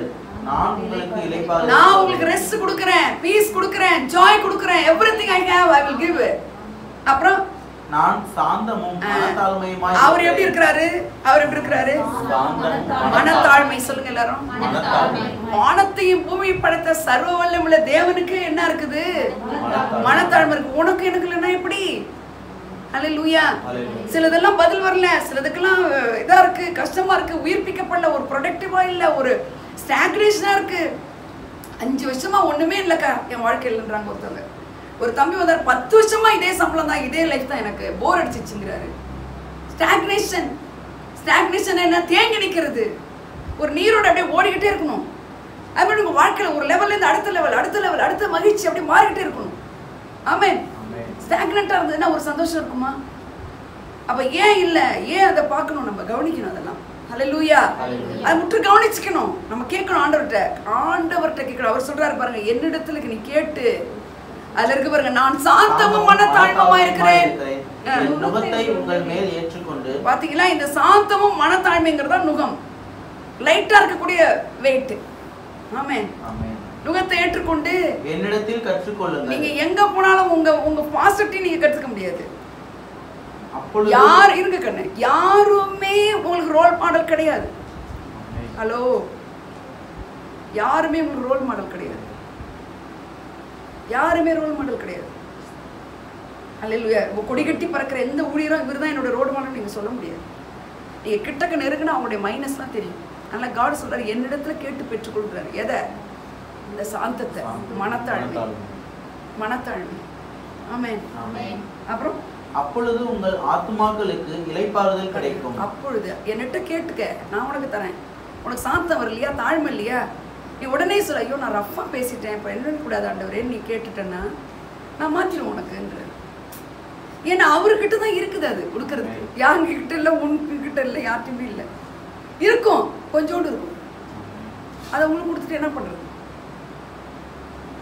Speaker 1: நான் உங்களுக்கு ரெஸ்ட் கொடுக்கிறேன், பீஸ் கொடுக்கிறேன், ஜாய் கொடுக்கிறேன். everything I have I will give. அப்புறம்
Speaker 2: நான் சாந்தமும் மனத்தாழ்மையுமாய்.
Speaker 1: அவர் எப்படி இருக்கிறாரு? அவர் எப்படி இருக்கிறாரு? மனத்தாழ்மை. சொல்லுங்க எல்லாரும், வானத்தையும் பூமியை படைத்த சர்வ வல்லமுள்ள தேவனுக்கு என்ன இருக்குது? மனத்தாழ்மை இருக்கு. உனக்கு எனக்கு இல்லைன்னா எப்படி? ஹல்லேலூயா. சிலதெல்லாம் பதில் வரல, சிலதுக்கெல்லாம் இதா இருக்கு, கஷ்டமா இருக்கு, உயிர்ப்பிக்கப்படல, ஒரு ப்ரொடக்டிவா இல்ல, ஒரு ஸ்டாக்னேஷனா இருக்கு. 5 வருஷமா ஒண்ணுமே இல்லக்கா என் வாழ்க்கையிலன்றாங்க ஒருத்தவங்க. ஒரு தம்பி வந்தார், 10 வருஷமா இதே சம்பளம் தான், இதே லைஃப் தான், எனக்கு போர் அடிச்சிச்சுங்கிறாரு. ஸ்டாக்னேஷன் என்ன? தேங்கி நிக்கிறது. ஒரு நீரோட அப்படியே ஓடிக்கிட்டே இருக்கணும். அதுமாதிரி உங்க வாழ்க்கையில ஒரு லெவல்ல இருந்து அடுத்த லெவல், அடுத்த லெவல், அடுத்த மகிழ்ச்சி அப்படியே மாறிக்கிட்டே இருக்கணும். ஆமென். ஸ்டாக்னெண்டா இருந்ததுன்னா ஒரு சந்தோஷம் இருக்குமா? அப்ப ஏன் இல்ல? ஏன் அதை பார்க்கணும், நம்ம கவனிக்கணும் அதெல்லாம். ஹல்லேலூயா. அதை முற்று கவனிச்சுக்கணும். நம்ம கேட்கணும் ஆண்டவர்கிட்ட கேட்கணும். அவர் சொல்றாரு பாருங்க, என்னிடத்துல நீ கேட்டு, அதுல இருக்கு பாருங்க, நான் சாந்தமும் மனத்தாழ்மையுமா இருக்கிறேன்.
Speaker 2: நுகத்தை உங்கள் மேல் ஏற்றுக்கொண்டு.
Speaker 1: பாத்தீங்களா, இந்த சாந்தமும் மனத்தாழ்மைங்கிறதா நுகம், லைட்டா இருக்கக்கூடிய வெயிட். ஆமென். நுகத்தை ஏற்றுக்கொண்டு
Speaker 2: என்னிடத்தில் கற்றுக்கொள்ளுங்கள்.
Speaker 1: நீங்க எங்க போனாலும் உங்க பாசிட்டிவ் நீங்க கற்றுக்க முடியாது.
Speaker 2: அப்பொழுது
Speaker 1: யார் இருங்க கண்ணு, யாருமே உங்களுக்கு ரோல் மாடல் கிடையாது. ஹலோ, யாருமே உங்களுக்கு ரோல் மாடல் கிடையாது. யாருமே ரோல் மாடல் கிடையாது. அல்லேலூயா. கொடி கட்டி பறக்கிற எந்த ஊழியரும் இவர் தான் என்னோட ரோல் மாடல் நீங்க சொல்ல முடியாது. நீங்க கிட்டக்க நெருங்கினா அவங்களுடைய மைனஸ்லாம் தெரியும். அதனால காட் சொல்றாரு, என்னிடத்துல கேட்டு பெற்றுக்கொள்றாரு. எதை? இந்த சாந்தத்தை, மனத்தாழ்மை. மனத்தாழ்மை. ஆமென்.
Speaker 2: ஆமென்.
Speaker 1: அப்புறம்
Speaker 2: அப்பொழுது உங்கள் ஆத்துமாக்களுக்கு இளைப்பாறுதல் கிடைக்கும்.
Speaker 1: அப்பொழுது என்னட்ட கேட்டுக்க, நான் உனக்கு தரேன். உனக்கு சாந்தம் வரலையா, தாழ்மை இல்லையா, நீ உடனே சொல்ல, ஐயோ நான் ரஃபா பேசிட்டேன், இப்போ என்ன கூடாது ஆண்டவரே, நீ கேட்டுட்டேன்னா நான் மாற்றிடுவேன் உனக்குன்ற. ஏன்னா அவர்கிட்ட தான் இருக்குது அது கொடுக்கறதுக்கு. யாருக்கிட்ட இல்லை, உன்கிட்ட இல்லை, யார்கிட்டையுமே இல்லை. இருக்கும், கொஞ்சோண்டு இருக்கும். அதை உங்களுக்கு கொடுத்துட்டு என்ன பண்ணுறது?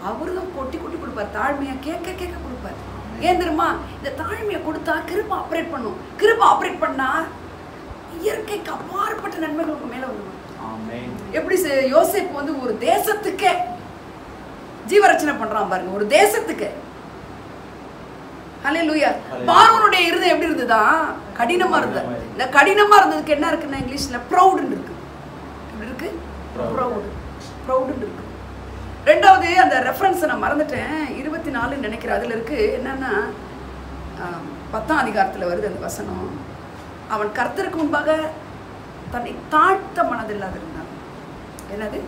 Speaker 1: அவரு தான் கொட்டி கொட்டி கொடுப்பார். தாழ்மையாக கேட்க கேட்க கொடுப்பார். ஏன் தெரியுமா? இந்த தாழ்மையை கொடுத்தா கிருபை ஆப்ரேட் பண்ணும். கிருபை ஆப்ரேட் பண்ணா இயற்கைக்கு அப்பாற்பட்ட நன்மைகளுக்கு மேலே வந்துடும். எப்படி யோசேப்பு வந்து ஒரு தேசத்துக்கே ஜீவரச்சனை பண்றான் பாருங்க, ஒரு தேசத்துக்கு. ஹல்லேலூயா. பார்வோனுடைய இருதயம் எப்படி இருந்ததா? கடினமா இருந்தது. இந்த கடினமா இருந்ததுக்கு என்ன இருக்குன்னா இங்கிலீஷ்ல ப்ரௌடுன்னு இருக்கு. எப்படி இருக்கு? ப்ரௌடுன்னு இருக்கு. ரெண்டாவது அந்த ரெஃபரன்ஸ் நான் மறந்துட்டேன், 24 நினைக்கிறேன். அதுல இருக்கு என்னன்னா 10ஆம் அதிகாரத்துல வருது அந்த வசனம். அவன் கர்த்தருக்கு முன்பாக தன்னை தாழ்த்த மனதில்லாத இருந்தான். என்னது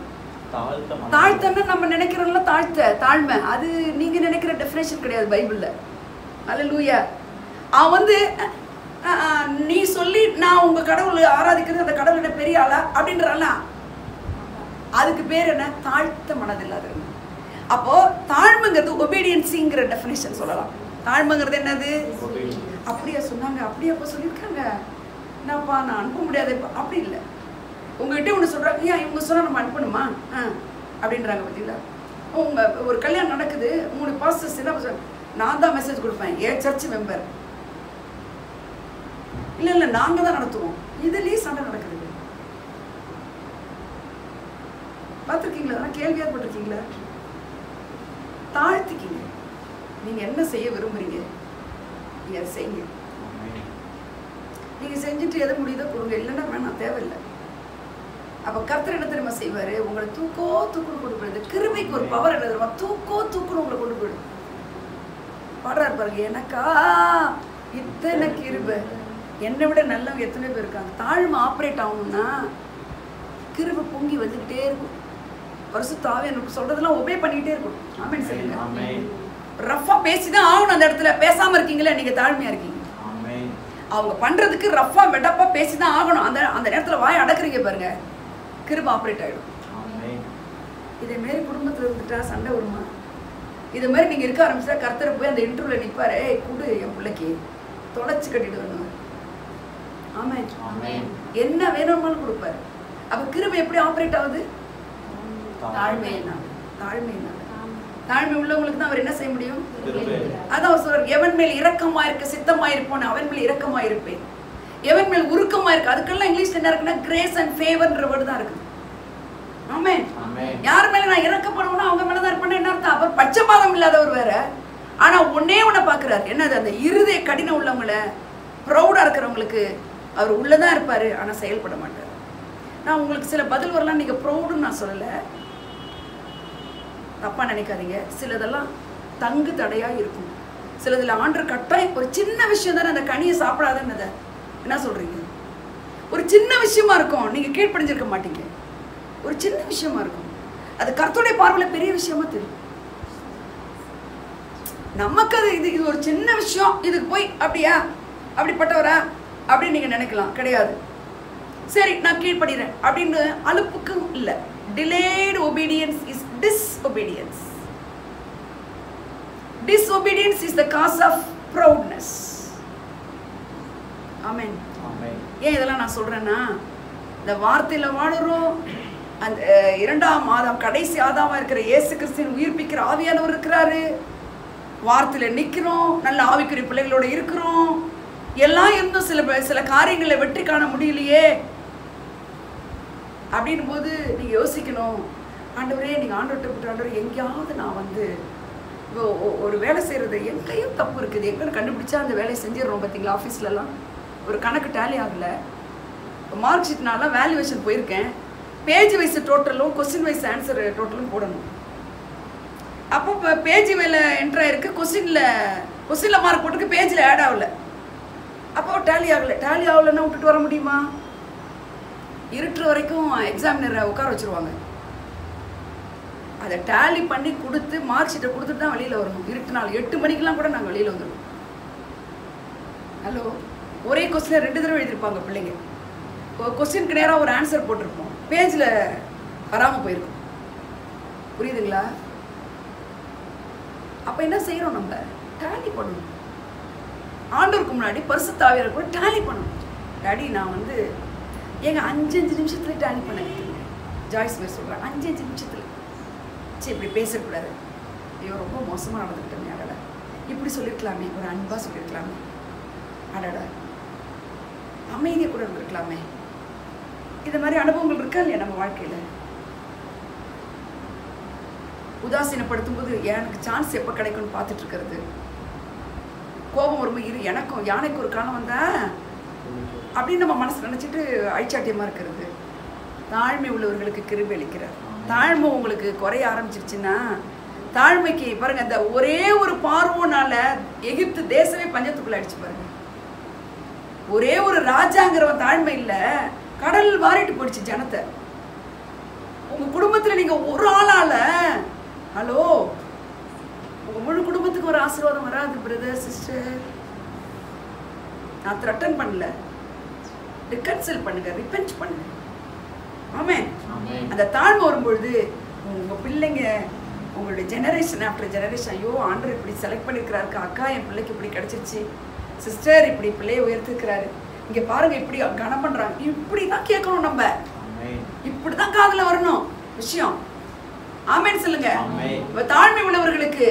Speaker 1: தாழ்த்தன்னு நம்ம நினைக்கிறோம்ல, தாழ்மை. அது நீங்க நினைக்கிற டெஃபினேஷன் கிடையாது பைபிள்ல. அல்லேலூயா. அவன் வந்து நீ சொல்லி நான் உங்க கடவுளை ஆராதிக்கிறது, அந்த கடவுளோட பெரிய ஆளா அப்படின்றால, அதுக்கு பேர் என்ன? தாழ்த்த மனதில்லாத இருந்தான். அப்போ தாழ்மைங்கிறது ஒபீடியன்ஸிங்கிற டெஃபினேஷன் சொல்லலாம். தாழ்மைங்கிறது என்னது? அப்படியா சொன்னாங்க, அப்படியே அப்போ சொல்லியிருக்காங்க, என்னப்பா நான் அனுப்ப முடியாது அப்படி இல்லை. உங்ககிட்ட ஒன்று சொல்கிறாங்க, ஏன் இவங்க சொன்னால் நம்ம அனுப்பணுமா அப்படின்றாங்க. பார்த்தீங்களா? உங்கள் ஒரு கல்யாணம் நடக்குது, 3 பாஸ்டர்ஸ் என்ன சொல்ல, நான் தான் மெசேஜ் கொடுப்பேன், ஏன் சர்ச் மெம்பர் இல்லை நாங்கள் தான் நடத்துவோம். இதுலேயே சண்டை நடக்குது. பார்த்துருக்கீங்களா? அதெல்லாம் கேள்வியாக போட்டிருக்கீங்களா? தாழ்த்திக்கிங்க. நீங்கள் என்ன செய்ய விரும்புகிறீங்க, நீங்கள் அதை செய்யுங்க. நீங்கள் செஞ்சுட்டு எதை முடியுதோ கொடுங்க, இல்லைன்னா வேணாம், தேவையில்லை. அப்போ கர்த்தர் என்ன தெரியுமா செய்வார்? உங்களை தூக்குன்னு கொண்டு போயிடுது. கிருபைக்கு ஒரு பவர் என்ன தெரியுமா? தூக்குன்னு உங்களை கொண்டு போயிடும். பாடுறாரு பாருங்க, எனக்கா இத்தனை கிருபை, என்னை விட நல்லவங்க எத்தனை பேர் இருக்காங்க. தாழ்மை ஆப்ரேட் ஆகணும்னா கிருபை பொங்கி வந்துக்கிட்டே இருக்கும். பரிசுத்தாவே எனக்கு சொல்றதெல்லாம் ஒபே பண்ணிக்கிட்டே இருக்கும். ஆமென் சொல்லுங்க. ரஃபா பேசிதான் ஆகணும். அந்த இடத்துல பேசாம இருக்கீங்களா, நீங்க தாழ்மையா இருக்கீங்க. அவங்க பண்றதுக்கு ரஃபா வெடப்பா பேசிதான் ஆகணும். அந்த நேரத்துல வாய் அடக்குறீங்க பாருங்க, கிருபை ஆப்ரேட் ஆயிடும். இதே மாரி குடும்பத்துல இருந்துட்டா சண்டை வருமா? இதே மாதிரி நீங்க இருக்க ஆரம்பிச்சா கர்த்தர் போய் அந்த இன்டர்வியூல நிப்பாரு, ஏய் குடு என் பிள்ளைக்கு தொலைச்சு கட்டிட்டு வரணும். ஆமென். என்ன வேணும்னாலும் கொடுப்பாரு. அப்ப கிருபை எப்படி ஆப்ரேட் ஆகுது? தாழ்மை உள்ளவங்களுக்கு தான் அவர் என்ன செய்ய முடியும்? அதான் அவர் சொல்றார், எவன் மேல் இரக்கமா இருக்க சித்தமா இருப்போன்னு அவன் மேல் இரக்கமா இருப்பேன், எவன் மேல் உருக்கமா இருக்கு. அதுக்கெல்லாம் இங்கிலீஷ்ல என்ன இருக்குன்னா கிரேஸ் அண்ட் ஃபேவர்ன்ற வேர்டு தான் இருக்குது. ஆமென். யார் மேல நான் இறக்கப்படுவேன்னா அவங்க மேலதான் இருப்பேன்னா என்ன அர்த்தம்? அவர் பட்சபாதம் இல்லாதவர் வேற. ஆனா ஒன்னே ஒண்ண பாக்குறாரு, என்னது? அந்த இருதய கடினம் உள்ளவங்களை, ப்ரௌடா இருக்கிறவங்களுக்கு அவர் உள்ளதான் இருப்பாரு, ஆனா செயல்பட மாட்டார். நான் உங்களுக்கு சில பதில் வரலாம், நீங்க ப்ரௌடுன்னு நான் சொல்லல, தப்பா நினைக்காதீங்க. சிலதெல்லாம் தங்கு தடையா இருக்கும். சிலதுல ஆண்டர் கட்டாயம் ஒரு சின்ன விஷயம் தானே, அந்த கனியை சாப்பிடாதன்னத என்ன சொல்றீங்க? ஒரு சின்ன விஷயமா இருக்கும், நீங்க கீழ்ப்படிஞ்சிருக்க மாட்டீங்க. ஒரு சின்ன விஷயமா இருக்கும், அது கர்த்தருடைய பார்வையில பெரிய விஷயமா தெரியும். நமக்கு அது இது ஒரு சின்ன விஷயம், இதுக்கு போய் அப்படியா அப்படிப்பட்டவரா அப்படின்னு நீங்க நினைக்கலாம். கிடையாது. சரி நான் கீழ்ப்படுகிறேன் அப்படின்னு அலுப்புக்கும் இல்லை. Delayed obedience is disobedience. Disobedience is the cause of proudness. Amen. ஏன் இதெல்லாம் நான் சொல்றேன்னா, இந்த வார்த்தையில வாழுறோம். அந்த 2ஆம் ஆதாம், கடைசி ஆதாமா இருக்கிற இயேசு கிறிஸ்துவின் உயிர்ப்பிக்கிற ஆவியானவர் இருக்கிறாரு. வார்த்தையில நிக்கிறோம், நல்ல ஆவிக்குரிய பிள்ளைகளோட இருக்கிறோம். எல்லாம் இருந்தும் சில காரியங்களை வெற்றி காண முடியலையே அப்படின் போது நீங்க யோசிக்கணும், ஆண்டவரே நீங்கள் ஆண்டவர்கிட்ட விட்டு ஆண்டவர் எங்கேயாவது நான் வந்து ஒரு வேலை செய்கிறது எங்கேயும் தப்பு இருக்குது எங்கன்னு கண்டுபிடிச்சா அந்த வேலையை செஞ்சிடறோம் பார்த்தீங்களா. ஆஃபீஸ்லலாம் ஒரு கணக்கு டேலி ஆகலை, மார்க் ஷீட்னாலாம் வேல்யூவேஷன் போயிருக்கேன், பேஜ் வைஸ் டோட்டலும் கொஸ்டின் வைஸ் ஆன்சர் டோட்டலும் போடணும். அப்போ இப்போ பேஜ் வேலை என்ட்ரு ஆயிருக்கு, கொஸ்டினில் மார்க் போட்டுருக்கு, பேஜில் ஆட் ஆகலை. அப்போ டேலி ஆகலைன்னா விட்டுட்டு வர முடியுமா? இருட்டுற வரைக்கும் எக்ஸாமினரை உட்கார வச்சுருவாங்க. அதை டேலி பண்ணி கொடுத்து மார்க் ஷீட்டை கொடுத்துட்டு தான் வெளியில் வரணும். இருட்டு நாள் 8 மணிக்கெலாம் கூட நாங்கள் வெளியில் வந்துடுவோம். ஹலோ, ஒரே கொஸ்டினை 2 தடவை எழுதியிருப்பாங்க பிள்ளைங்க. கொஸ்டினுக்கு நேராக ஒரு ஆன்சர் போட்டிருப்போம், பேஜில் வராமல் போயிருக்கும். புரியுதுங்களா? அப்போ என்ன செய்கிறோம்? நம்ம டேலி பண்ணணும். ஆண்டவருக்கு முன்னாடி பரிசுத்த ஆவியானவர் கூட டேலி பண்ணணும். டாடி நான் வந்து எங்க 5 நிமிஷத்துல டேலி பண்ணேன். ஜாய்ஸ் மேர் சொல்கிறேன் 5 நிமிஷத்தில். சரி, இப்படி பேசக்கூடாது, ஐயோ ரொம்ப மோசமாக நடந்துக்கிட்டேன், அடடா இப்படி சொல்லியிருக்கலாமே, ஒரு அன்பாக சொல்லியிருக்கலாமே, அடடா அமைதியாக கூட இருந்திருக்கலாமே. இந்த மாதிரி அனுபவங்கள் இருக்கா இல்லையா நம்ம வாழ்க்கையில்? உதாசீனப்படுத்தும் போது எனக்கு சான்ஸ் எப்போ கிடைக்கும்னு பார்த்துட்டு இருக்கிறது. கோபம் வரும்போது எனக்கும் யானைக்கு ஒரு காலம் வந்தேன் அப்படின்னு நம்ம மனசு நினச்சிட்டு அழிச்சாட்டியமாக இருக்கிறது. தாழ்மை உள்ளவர்களுக்கு கிருபை அளிக்கிறார். தாழ்மை உங்களுக்கு குறைய ஆரம்பிச்சிருச்சுன்னா, தாழ்மைக்கு பாருங்க, இந்த ஒரே ஒரு பார்வோனால எகிப்து தேசமே பஞ்சத்துக்குள்ள அடிச்சு பாருங்க. ஒரே ஒரு ராஜாங்கிறவன் தாழ்மை இல்லை, கடல் வாரிட்டு போயிடுச்சு ஜனத்தை. உங்க குடும்பத்துல நீங்க ஒரு ஆளால, ஹலோ, உங்க முழு குடும்பத்துக்கு ஒரு ஆசீர்வாதம் வராது பிரதர் சிஸ்டர். நான் த்ரெட்டன் பண்ணல, ரிகன்சில் பண்ணுங்க, ரிபென்ட் பண்ணுங்க. ஆமென். அந்த தாழ்வு வரும்பொழுது உங்க பிள்ளைங்க, உங்களுடைய ஜெனரேஷன் ஆஃப்டர் ஜெனரேஷன், ஐயோ ஆண்டவர் இப்படி செலக்ட் பண்ணியிருக்கிறாரு, அக்கா என் பிள்ளைக்கு இப்படி கிடைச்சிருச்சு, சிஸ்டர் இப்படி பிள்ளையை உயர்த்திருக்கிறாரு, இங்க பாருங்க இப்படி கனம் பண்றாங்க, இப்படிதான் கேட்கணும். நம்ம இப்படிதான் காதுல வரணும் விஷயம். ஆமென் சொல்லுங்க. தாழ்மை உள்ளவர்களுக்கு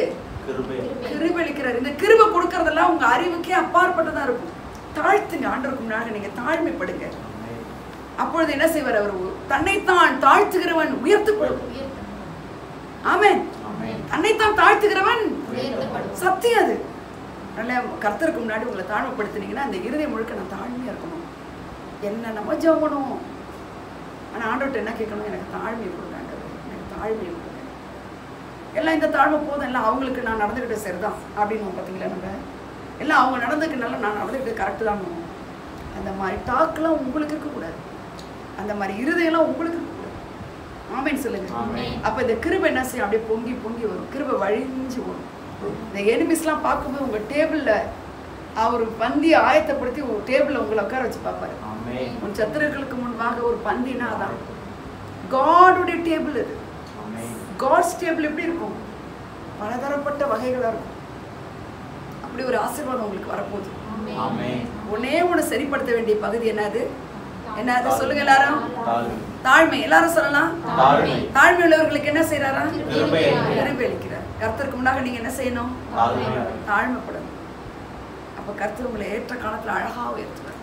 Speaker 1: கிருபை அளிக்கிறார். இந்த கிருபை கொடுக்கறதெல்லாம் உங்க அறிவுக்கே அப்பாற்பட்டதா இருக்கும். தாழ்த்துங்க, ஆண்டவருக்கு முன்னாடி நீங்க தாழ்மைப்படுங்க. அப்பொழுது என்ன செய்வார்? அவர் தன்னைத்தான் தாழ்த்துகிறவன் உயர்த்தப்படும். ஆமென். தன்னைத்தான் தாழ்த்துகிறவன் சத்தியம். அது நல்ல கர்த்தருக்கு முன்னாடி உங்களை தாழ்மைப்படுத்தினீங்கன்னா அந்த இருதயம் முழுக்க நான் தாழ்மையா இருக்கணும். என்ன நம்ம ஜெபம் பண்ணுவோம், ஆனா ஆண்டவர்கிட்ட என்ன கேட்கணும்? எனக்கு தாழ்மையை கொடுங்க ஆண்டவரே, எனக்கு தாழ்மையை கொடுங்க. எல்லாம் இந்த தாழ்மை போதும், எல்லாம் அவங்களுக்கு நான் நடந்துக்கிட்ட சரிதான் அப்படின்னு பார்த்தீங்களா? நம்ம எல்லாம் அவங்க நடந்துக்கினால நான் நடந்துக்கிட்டு கரெக்டு தான். அந்த மாதிரி டாக்லாம் உங்களுக்கு இருக்கக்கூடாது, அந்த மாதிரி இருதயெல்லாம் உங்களுக்கு இருக்கக்கூடாது. ஆமென் சொல்லுங்க. அப்போ இந்த கிருபை என்ன செய்யும்? அப்படியே பொங்கி பொங்கி வரும், கிருபை வழிஞ்சு வரும். இந்த எனிமிஸ்லாம் பார்க்கும்போது உங்கள் டேபிளில் அவர் பந்தியை ஆயத்தப்படுத்தி ஒரு டேபிளில் உங்களை உட்கார வச்சு பார்ப்பாரு. உன் சத்துருக்களுக்கு முன்பாக ஒரு பந்தினா அதான் காடுடைய டேபிள். அது காட்ஸ் டேபிள் எப்படி இருக்கும்? பலதரப்பட்ட வகைகளாக இருக்கும். அப்படி ஒரு ஆசீர்வாதம் உங்களுக்கு வரப்போகுது. ஒன்னே ஒன்று சரிப்படுத்த வேண்டிய பகுதி என்னது? என்னது சொல்லுங்க எல்லாரும்? தாழ்மை. எல்லாரும் சொல்லலாம். தாழ்மை உள்ளவர்களுக்கு என்ன செய்யறாரா? கிருபை அளிக்கிறார். கர்த்தருக்கு முன்னாக நீங்க என்ன செய்யணும்? தாழ்மைப்படணும். அப்ப கர்த்தர் உங்களை ஏற்ற காலத்துல அழகா உயர்த்துவார்.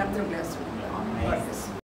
Speaker 1: கர்த்தர் உங்களை ஆசீர்வதிப்பார்.